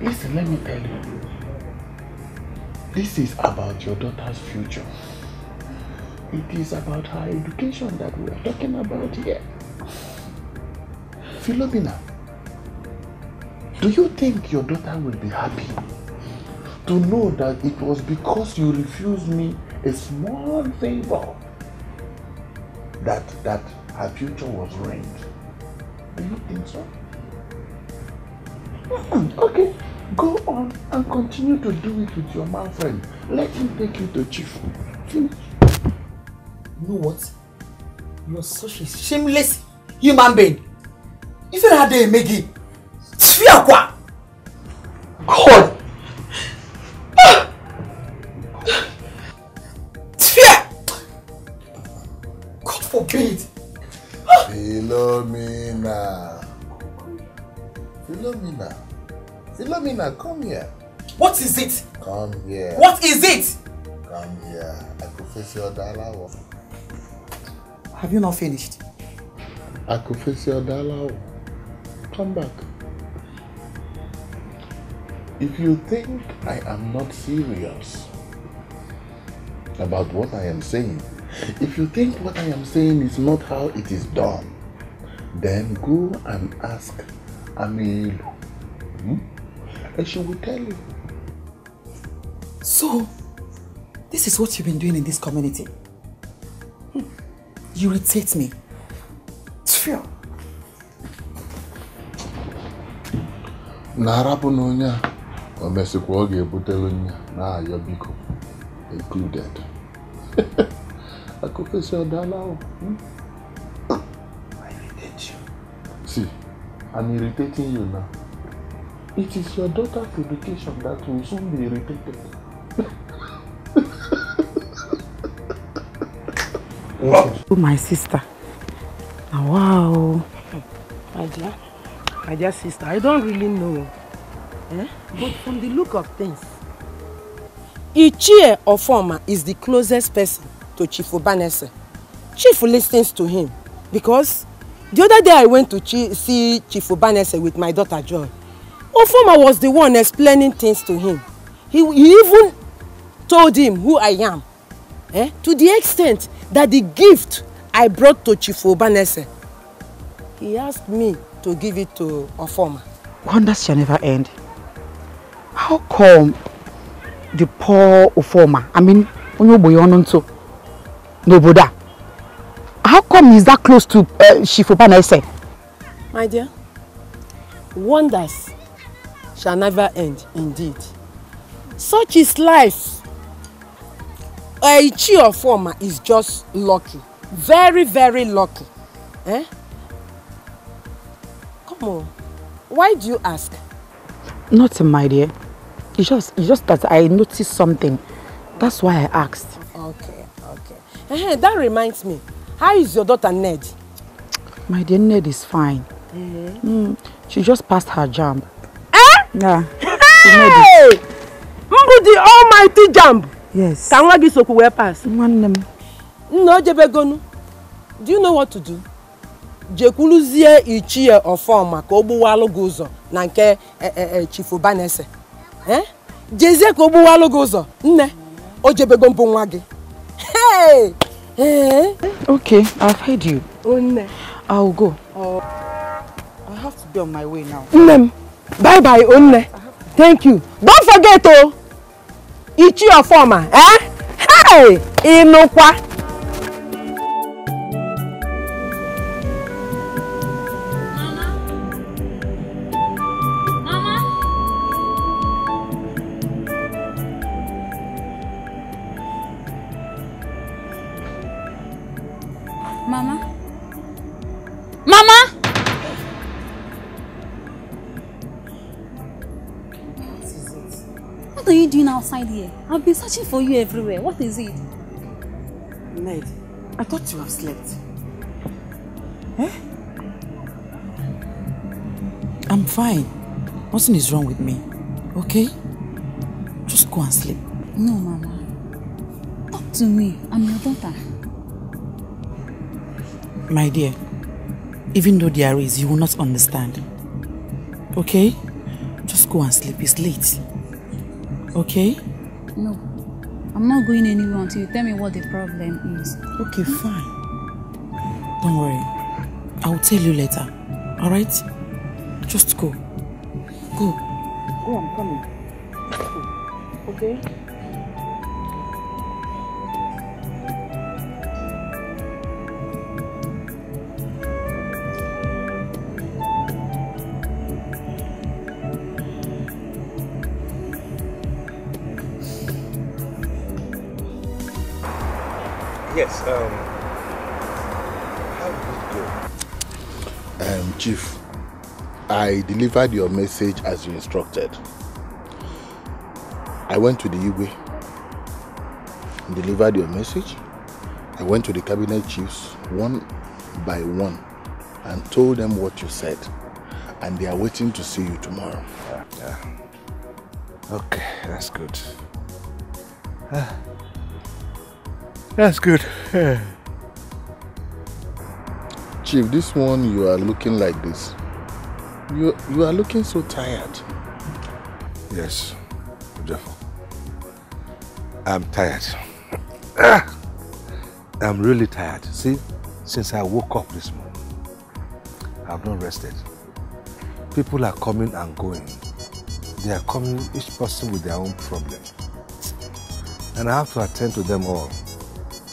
Listen, let me tell you. This is about your daughter's future. It is about her education that we are talking about here. Philomena, do you think your daughter will be happy to know that it was because you refused me a small favor that her future was ruined? Do you think so? Okay, go on and continue to do it with your man friend. Let him take you to chief. Finish. You know what? You are such a shameless human being. If you had a Maggie, sphere quoi? God! Sphere! God forbid! Philomena. Philomena. Philomena, come here. What is it? Come here. What is it? Come here. I confess your dollar. Have you not finished? I confess your dollar. Come back. If you think I am not serious about what I am saying, if you think what I am saying is not how it is done, then go and ask Amelu. And she will tell you. So, this is what you've been doing in this community. You irritate me. Sure. Narapu nonya, omesikwa oge ebutelu nya na ayobiko included. I confess your dollar. I irritate you. See, I'm irritating you now. It is your daughter's education that will soon be irritated. Oh, my sister. Oh, wow. My dear sister, I don't really know. But from the look of things, Ichie Ofoma is the closest person to Chief Ubanese. Chief listens to him because the other day I went to see Chief Ubanese with my daughter Joy. Ofoma was the one explaining things to him. He even told him who I am. To the extent that the gift I brought to Chief Ubanese, he asked me to give it to Ofoma. Wonders shall never end. How come the poor Ofoma, I mean, Noboda, how come he's that close to Chief Ubanese? My dear, wonders shall never end, indeed. Such is life. Ichie Ofoma is just lucky. Very, very lucky. Come on. Why do you ask? Nothing, my dear. It's just that I noticed something. That's why I asked. Okay. That reminds me. How is your daughter Ned? My dear, Ned is fine. She just passed her jump. Yeah. Hey! The almighty jump. Yes. Can we get where pass? No, Jebegonu. Do you know what to do? Jekuluzie Ichie Ofoma ka ogbuwalu guzo na nke Chief Ubanese. Jezie ka ogbuwalu guzo. Nne, o jebego mpu nwa gi. Hey! Okay, I've heard you. Nne. I'll go. I have to be on my way now. Nnam. Bye bye, Nne. Thank you. Don't forget Ichie Ofoma, Hey! Inokwa. Mama? Mama? What are you doing outside here? I've been searching for you everywhere. What is it? Ned, I thought you have slept. I'm fine. Nothing is wrong with me. Okay? Just go and sleep. No, Mama. Talk to me. I'm your daughter. My dear, even though there is, you will not understand. Okay? Just go and sleep. It's late. Okay? No. I'm not going anywhere until you tell me what the problem is. Okay, fine. Don't worry. I will tell you later. Alright? Just go. Go. Go, I'm coming. Let's go. Okay? Yes, how did it go? Chief, I delivered your message as you instructed. I went to the Ugbo, delivered your message. I went to the cabinet chiefs one by one and told them what you said. And they are waiting to see you tomorrow. Yeah. Okay, that's good. That's good. Chief, this one you are looking like this. You are looking so tired. Yes, Jeffo. I'm tired. I'm really tired. See, since I woke up this morning, I've not rested. People are coming and going. They are coming, each person with their own problem. And I have to attend to them all.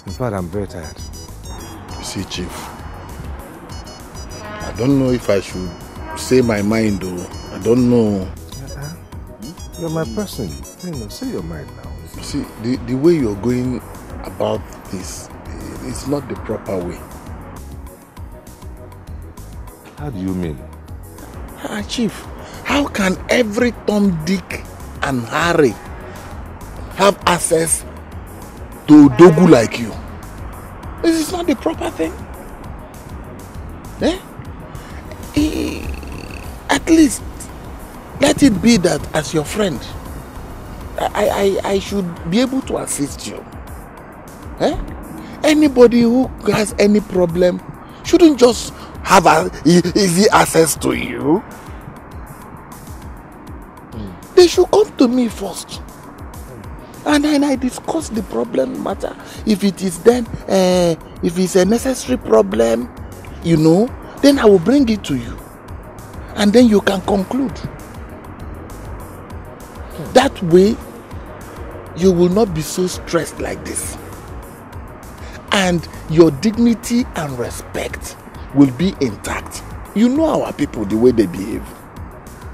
In fact, I'm very tired. You see, Chief, I don't know if I should say my mind though. I don't know. You're my person. Say your mind now. You see, the way you're going about this, it's not the proper way. How do you mean? Chief, how can every Tom, Dick and Harry have access to Dogu like you? This is not the proper thing. At least let it be that as your friend, I should be able to assist you. Anybody who has any problem shouldn't just have easy access to you. They should come to me first. And then I discuss the problem matter. If it is then, if it's a necessary problem, you know, then I will bring it to you. And then you can conclude. That way, you will not be so stressed like this. And your dignity and respect will be intact. You know our people, the way they behave.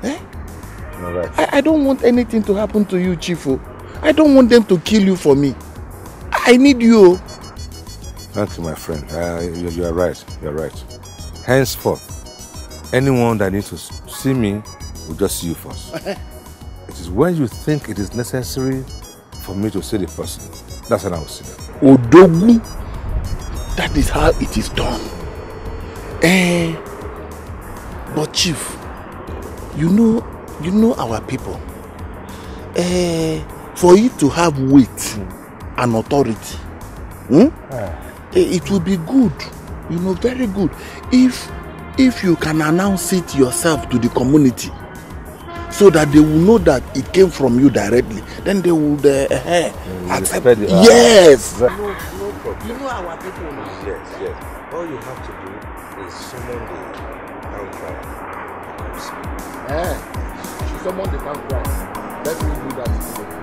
All right. I don't want anything to happen to you, Chifu. I don't want them to kill you for me. I need you. Thank you, my friend. You are right. You are right. Henceforth, anyone that needs to see me will just see you first. It is when you think it is necessary for me to see the person, that's when I will see them. Odogu, that is how it is done. But Chief, you know our people. For you to have weight and authority, it will be good, very good, if you can announce it yourself to the community, so that they will know that it came from you directly. Then they would accept it. Yes. No problem. You know our people. Yes. All you have to do is summon the town crier. Summon the town crier. Let me do that today.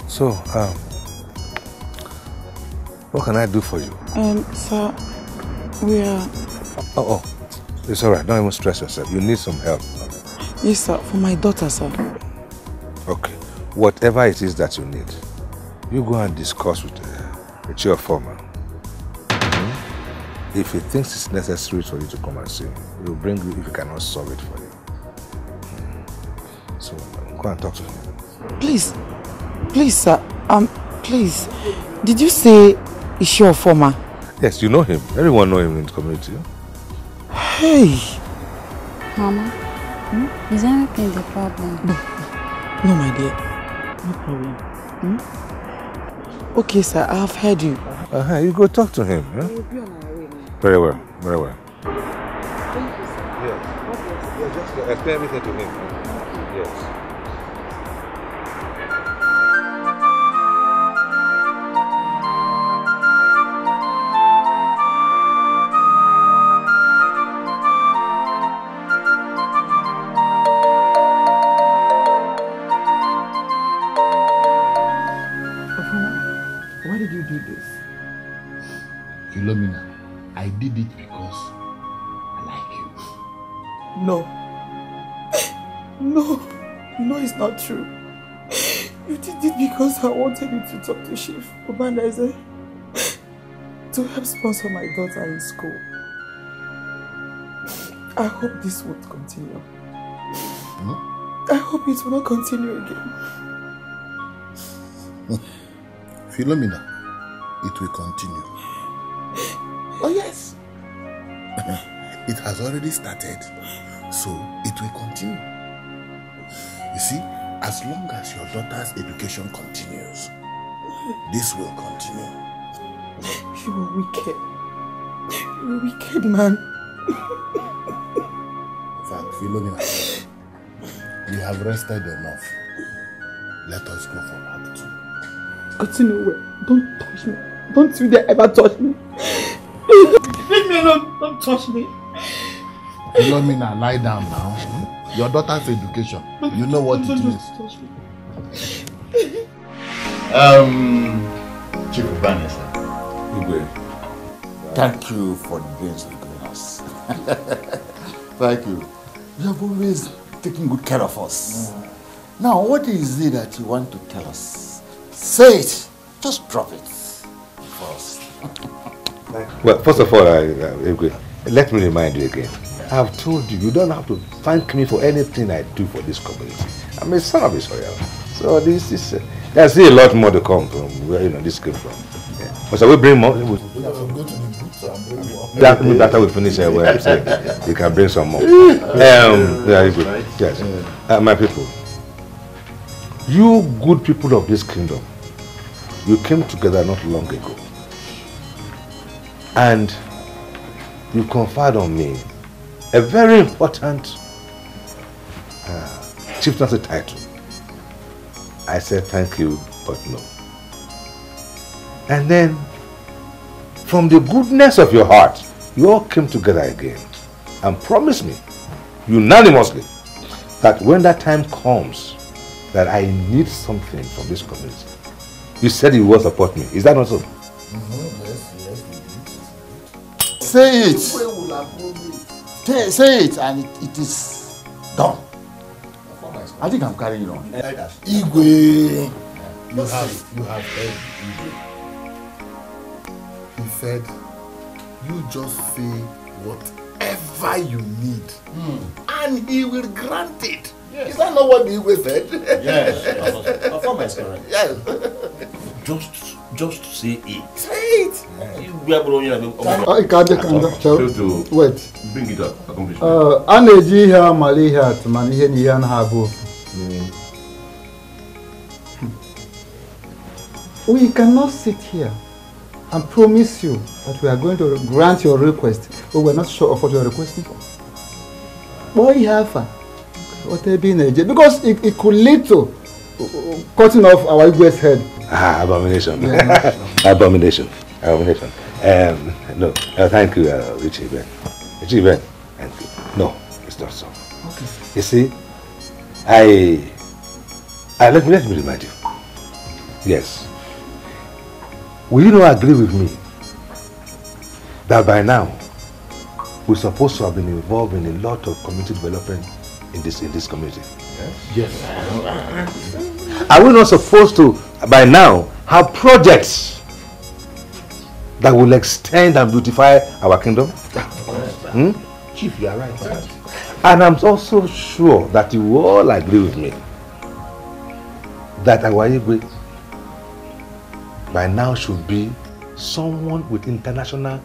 So, what can I do for you? Sir, we are... Oh, it's all right. Don't even stress yourself. You need some help. Yes, sir. For my daughter, sir. Okay. Whatever it is that you need, you go and discuss with It's your former. If he thinks it's necessary for you to come and see him, he will bring you if he cannot solve it for you. So, go and talk to him. Please, sir, please. Did you say is your former? Yes, you know him. Everyone knows him in the community. Hey. Mama, is anything the problem? No, my dear. No problem. Okay, sir, I have heard you. You go talk to him. Huh? Very well, very well. Thank you, sir. Yes. Just explain everything to him. Yes. Why did you do this? Philomena, I did it because I like you. No. No, it's not true. You did it because I wanted you to talk to Chief Ubanese to help sponsor my daughter in school. I hope this won't continue. I hope it will not continue again. Philomena, it will continue. Oh yes. It has already started, so it will continue. You see, as long as your daughter's education continues, this will continue. You are wicked. You're a wicked man. In fact, Philomena, you have rested enough. Let us go for part 2. Continue well. Don't touch me. Don't you dare ever touch me. Leave me alone. Don't touch me. Philomena, lie down now. Your daughter's education. You know what it means. Chief Ubanese. Ugbo. Thank you for the brains you've given us. Thank you. You have always taken good care of us. Now, what is it that you want to tell us? Say it. Just drop it for us. Well, first of all, Ugbo, let me remind you again. I've told you, you don't have to thank me for anything I do for this community. I'm a son of Israel. So this is, there's still a lot more to come from where this came from. Yeah. But shall we bring more? After we finish where I'm saying, you can bring some more. Yeah, good. Yes. My people, you good people of this kingdom, you came together not long ago. And you conferred on me a very important chieftaincy title. I said thank you, but no. And then, from the goodness of your heart, you all came together again and promised me, unanimously, that when that time comes, that I need something from this community, you said you will support me. Is that not so? Say it. Say it, and it is done. I think I'm carrying on. Igwe, you have heard Igwe. He said, you just say whatever you need, and he will grant it. Yes. Is that not what Igwe said? Yes, performer is correct. Yes. Just say it. Say it. Wait. Bring it up. Anaji here, Mali here, Mani here, Nian Habu. We cannot sit here and promise you that we are going to grant your request, but we are not sure of what you are requesting for. Why have because it could lead to cutting off our Igwe's head. Abomination. Yeah. Abomination. No, thank you, Richie Ben. Richie Ben, thank you. No, it's not so. Okay. You see, let me remind you. Yes. Will you not agree with me that by now we're supposed to have been involved in a lot of community development in this community? Yes. Are we not supposed to, by now, have projects that will extend and beautify our kingdom? Chief, you are right. And I'm also sure that you will all agree with me that our Igwe by now should be someone with national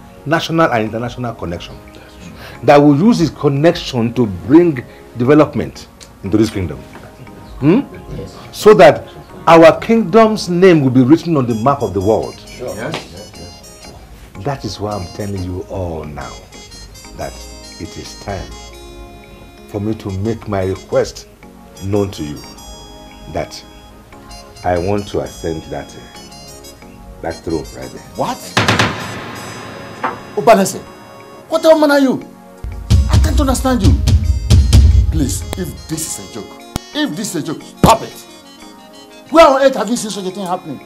and international connection that will use his connection to bring development into this kingdom. So that our kingdom's name will be written on the map of the world. Sure. Yes. That is why I'm telling you all now that it is time for me to make my request known to you, that I want to ascend that throne right there. What? Ubanese, what man are you? I can't understand you. Please, if this is a joke, stop it. Where on earth have you seen such a thing happening?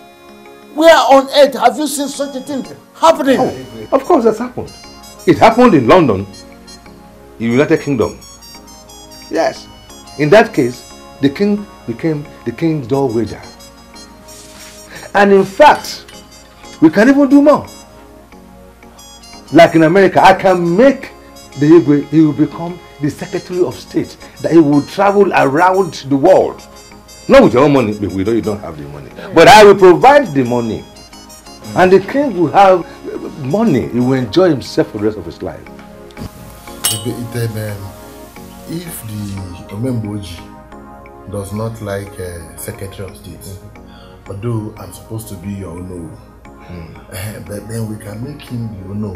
Where on earth have you seen such a thing happening? Oh, of course that's happened. It happened in London, in United Kingdom. Yes. In that case, the king became the king's door wager. And in fact, we can even do more. Like in America, I can make the Igwe, he will become the Secretary of State, that he will travel around the world. Not with your own money, because you don't have the money. But I will provide the money. And the king will have money. He will enjoy himself for the rest of his life. If the Omemboji does not like Secretary of State, although I'm supposed to be your Ono, but then we can make him the Ono.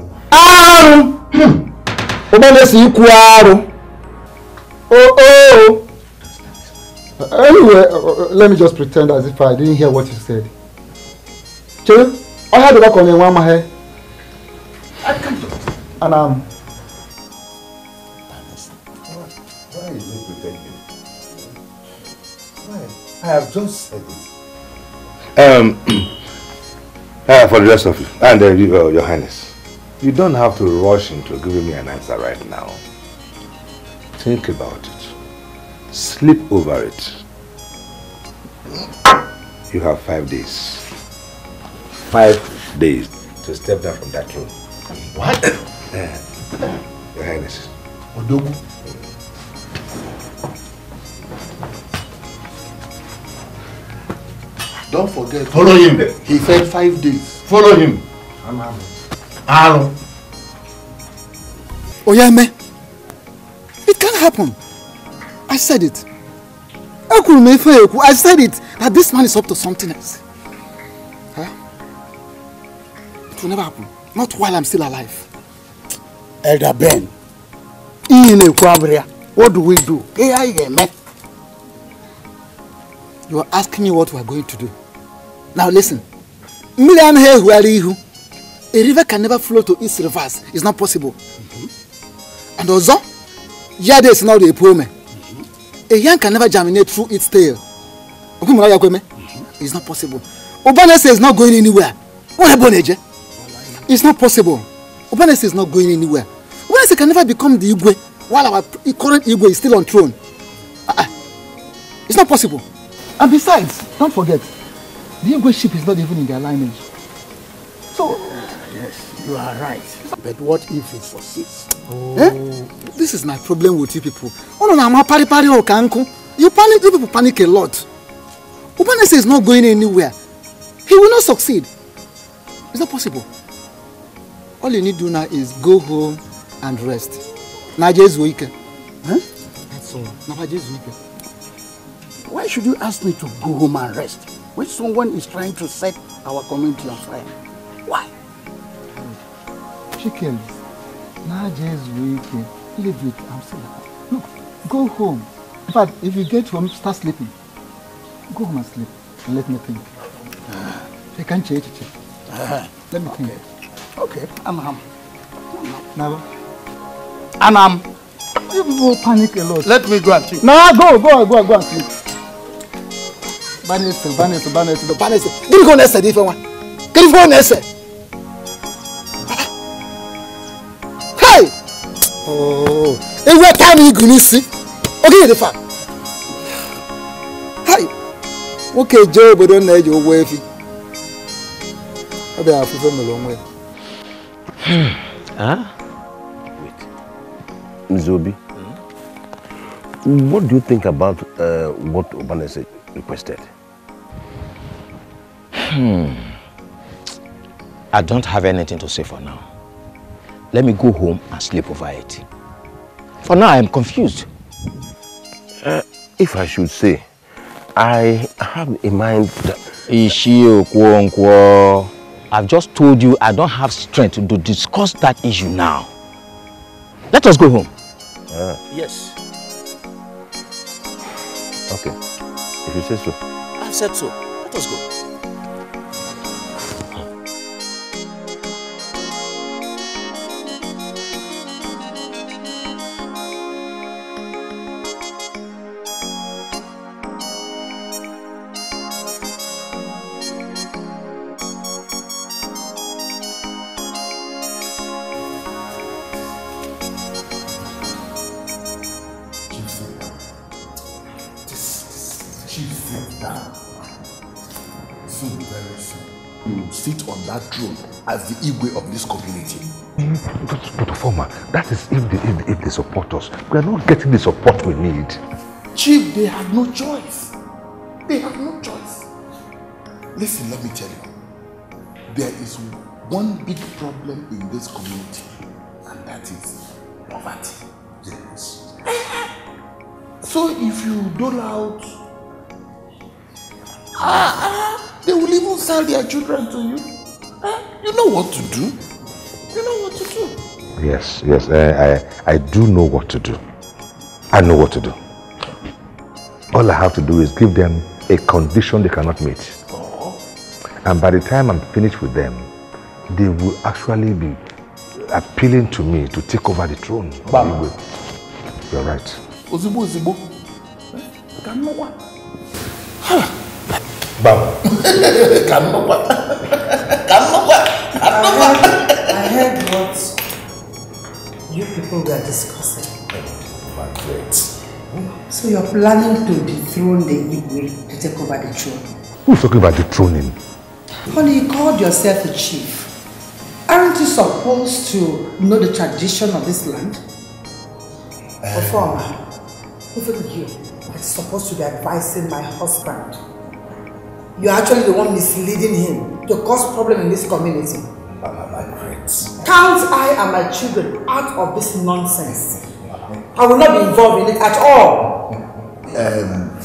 Anyway, let me just pretend as if I didn't hear what you said. Chill, I had to work on the one my hair. And Why is he pretending? Why? I have just said it. For the rest of you, and your Highness, you don't have to rush into giving me an answer right now. Think about it. Sleep over it. You have 5 days. 5 days to step down from that throne. What? Your Highness. Odogu. Don't forget. Follow him. He said 5 days. Follow him. Aaron. Oyame, it can't happen. I said it. I said it, that this man is up to something else. Huh? It will never happen. Not while I'm still alive. Elder Ben, what do we do? You are asking me what we are going to do. Now listen. A river can never flow to its reverse. It's not possible. And also, Yade is not a poem. A yam can never germinate through its tail. It's not possible. Ubanese is not going anywhere. What about Nnaji? It's not possible. Ubanese is not going anywhere. Ubanese can never become the Ugbo while our current Ugbo is still on throne. It's not possible. And besides, don't forget, the Ugbo ship is not even in their lineage. So, yes, you are right. But what if it succeeds? This is my problem with you people. You panic, you people panic a lot. Ubanese is not going anywhere. He will not succeed. It's not possible. All you need to do now is go home and rest. Nnaji is weak. That's all. Nnaji is weak. Why should you ask me to go home and rest when someone is trying to set our community on fire? Why? Chicken. Nnaji is weak. Leave it. I'm still alive. Look, go home. In fact, if you get home, start sleeping. Go home and sleep and let me think. I can't change it. Let me think. Okay, Nnam. Never. Nnam. You people panic a lot. Let me go and think. No, go and sleep. Banese. Give me go next day, one. Give me go next day. Hey! Oh, every time you go see. Okay, the fact. Hey! Okay, Joe, but don't let your wavy. I have to go a long way. Huh? Wait. Nzobi, what do you think about what Ubanese requested? I don't have anything to say for now. Let me go home and sleep over it. For now, I am confused. If I should say, I have in mind that... I've just told you I don't have strength to discuss that issue now. Let us go home. Yes. Okay. If you say so. I've said so. Let us go. Sit on that throne as the Ugbo of this community. But former, that is if they support us. We are not getting the support we need. Chief, they have no choice. They have no choice. Listen, let me tell you. There is one big problem in this community, and that is poverty. Yes. So if you dole out, they will even sell their children to you. You know what to do. You know what to do. Yes, I do know what to do. I know what to do. All I have to do is give them a condition they cannot meet. And by the time I'm finished with them, they will actually be appealing to me to take over the throne. You're right. Ozibo, Ozibo. Kanowa. Bam. Kanowa. I heard what you people were discussing. So you're planning to dethrone the Igwe to take over the throne? Who's talking about dethroning? Honey, you called yourself a chief. Aren't you supposed to know the tradition of this land? Performer, even you are supposed to be advising my husband. You're actually the one misleading him to cause problem in this community. Can't I and my children out of this nonsense? I will not be involved in it at all.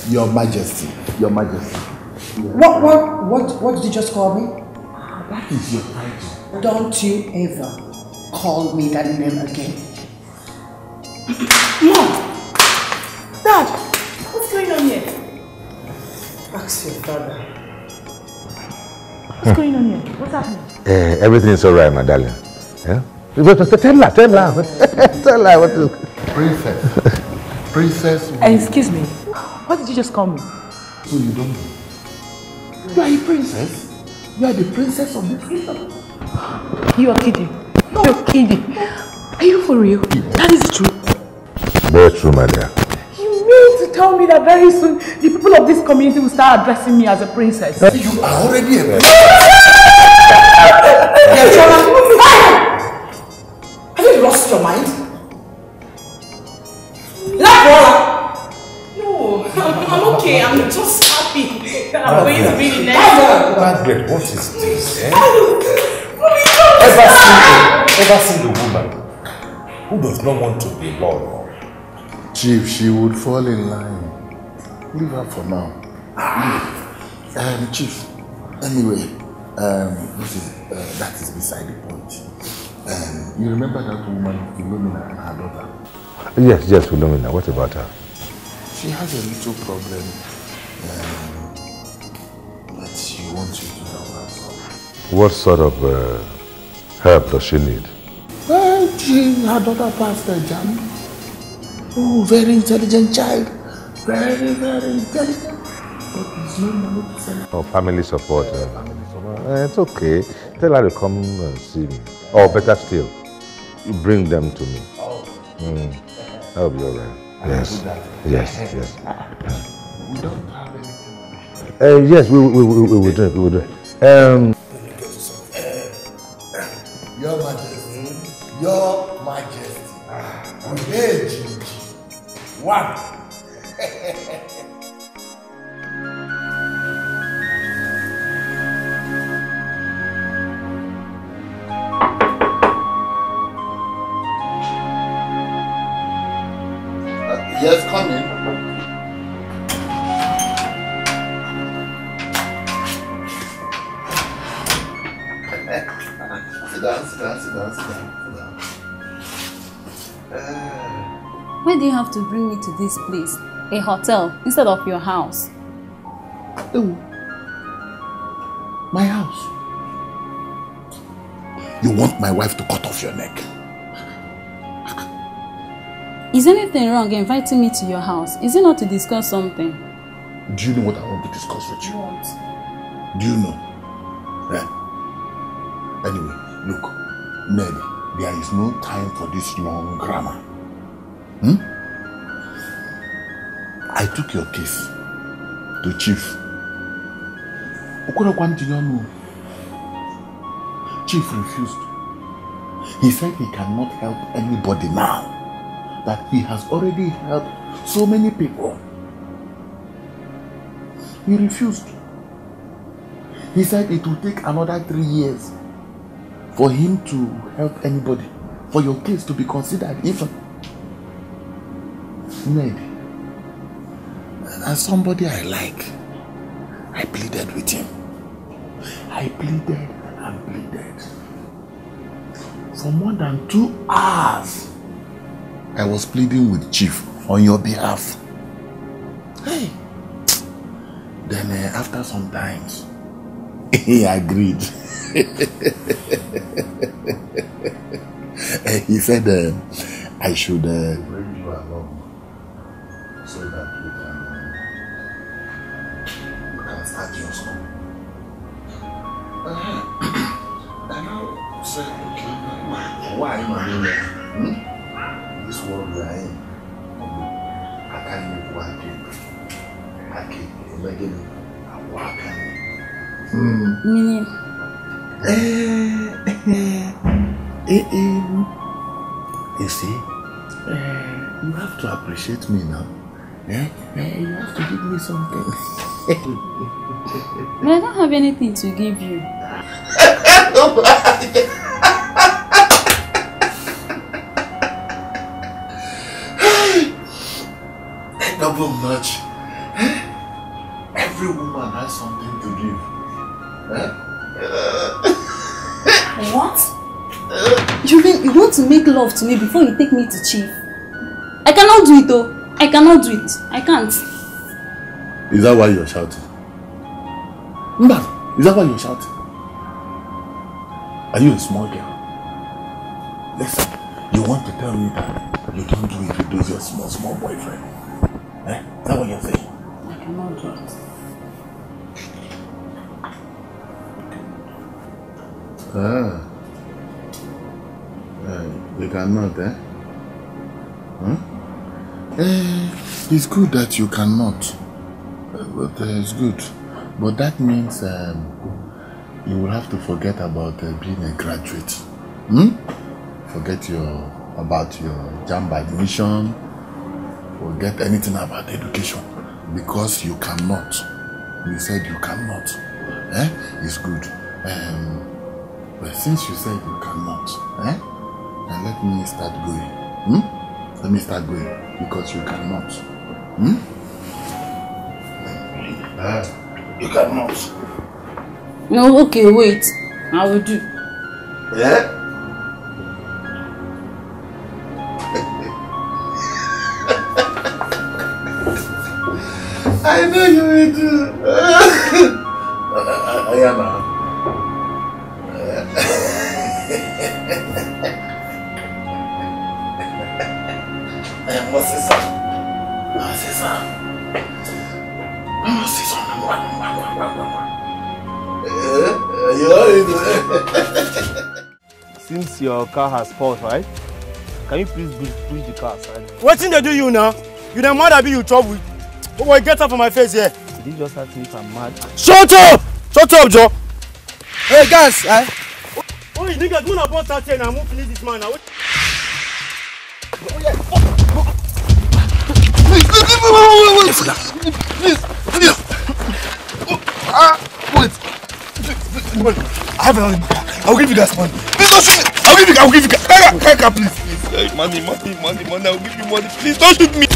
Your Majesty, Your Majesty. What did you just call me? That is your title. Don't you ever call me that name again. Mom! Dad! What's going on here? Ask your father. What's going on here? What's happening? Everything is alright, my darling. Yeah? Tell her. Tell her what is... Princess. Excuse me. What did you just call me? So you don't know. You are a princess. You are the princess of the kingdom. You are kidding. No. You're kidding. Are you for real? That is true. Very true, my dear. You mean to tell me that very soon the people of this community will start addressing me as a princess? You are already a princess. Have you lost your mind? No, I'm okay. I'm just happy that I'm going to be the next Margaret, what is this? Ever seen a woman who does not want to be born? Chief, she would fall in line. Leave her for now. Chief, anyway, that is beside the point. You remember that woman, Philomena, and her daughter? Yes, Philomena. What about her? She has a little problem that she wants you to help her solve. What sort of help does she need? Well, her daughter passed the exam. Oh, very intelligent child. Very, very intelligent. But there's no money to send her. Oh, family support. It's okay. Tell her to come and see me. Or better still, you bring them to me. That'll be alright. Yes. Yes. We don't have anything. Yes, we will do it. Your Majesty. Age. One. Yes, come in. Sit down, sit down, sit down, sit down, sit down. Why do you have to bring me to this place, a hotel, instead of your house? Oh, my house. You want my wife to cut off your neck? Is anything wrong inviting me to your house? Is it not to discuss something? Do you know what I want to discuss with you? What? Do you know? Yeah. Anyway, look, Nelly, there is no time for this long grammar. I took your case to Chief. Chief refused. He said he cannot help anybody now, that he has already helped so many people. He refused. He said it will take another 3 years for him to help anybody, for your case to be considered even. Ned, as somebody I like, I pleaded with him. I pleaded and pleaded. For more than 2 hours, I was pleading with Chief on your behalf. Hey. Then after some times, he agreed. He said I should bring you along so that you can start your school. And I said, okay, why am I here? This world we are in, I can't live one day. I can't imagine what can. Meaning? You see, you have to appreciate me now. You have to give me something. But I don't have anything to give you. Double nudge. Every woman has something to give. What? You mean you want to make love to me before you take me to Chief? I cannot do it though. I cannot do it. I can't. Is that why you're shouting? Mba, is that why you're shouting? Are you a small girl? Listen, you want to tell me that you don't do it with those your small boyfriend? Is that what you're saying? I cannot do it. You cannot, it's good that you cannot. But it's good. But that means you will have to forget about being a graduate. Forget about your JAMB admission. Forget anything about education. Because you cannot. You said you cannot. It's good. But since you said you cannot, then let me start going. Let me start going because you cannot. You cannot. No, okay, wait. I will do. Yeah? I know you will do. I am now. What's this? Since your car has fault, right? Can you please push the car aside? What thing they do you now? You the mad be you trouble. Oh boy, get up from my face here. Did you just ask me if I'm mad? Shut up! Shut up, Joe! Hey guys, Oh, you niggas, when I bought that here now, I'm finish this man now. Wait. I have another car. I'll give you guys money. Please don't shoot me. I'll give you. Kaka, please. Money. I'll give you money. Please don't shoot me.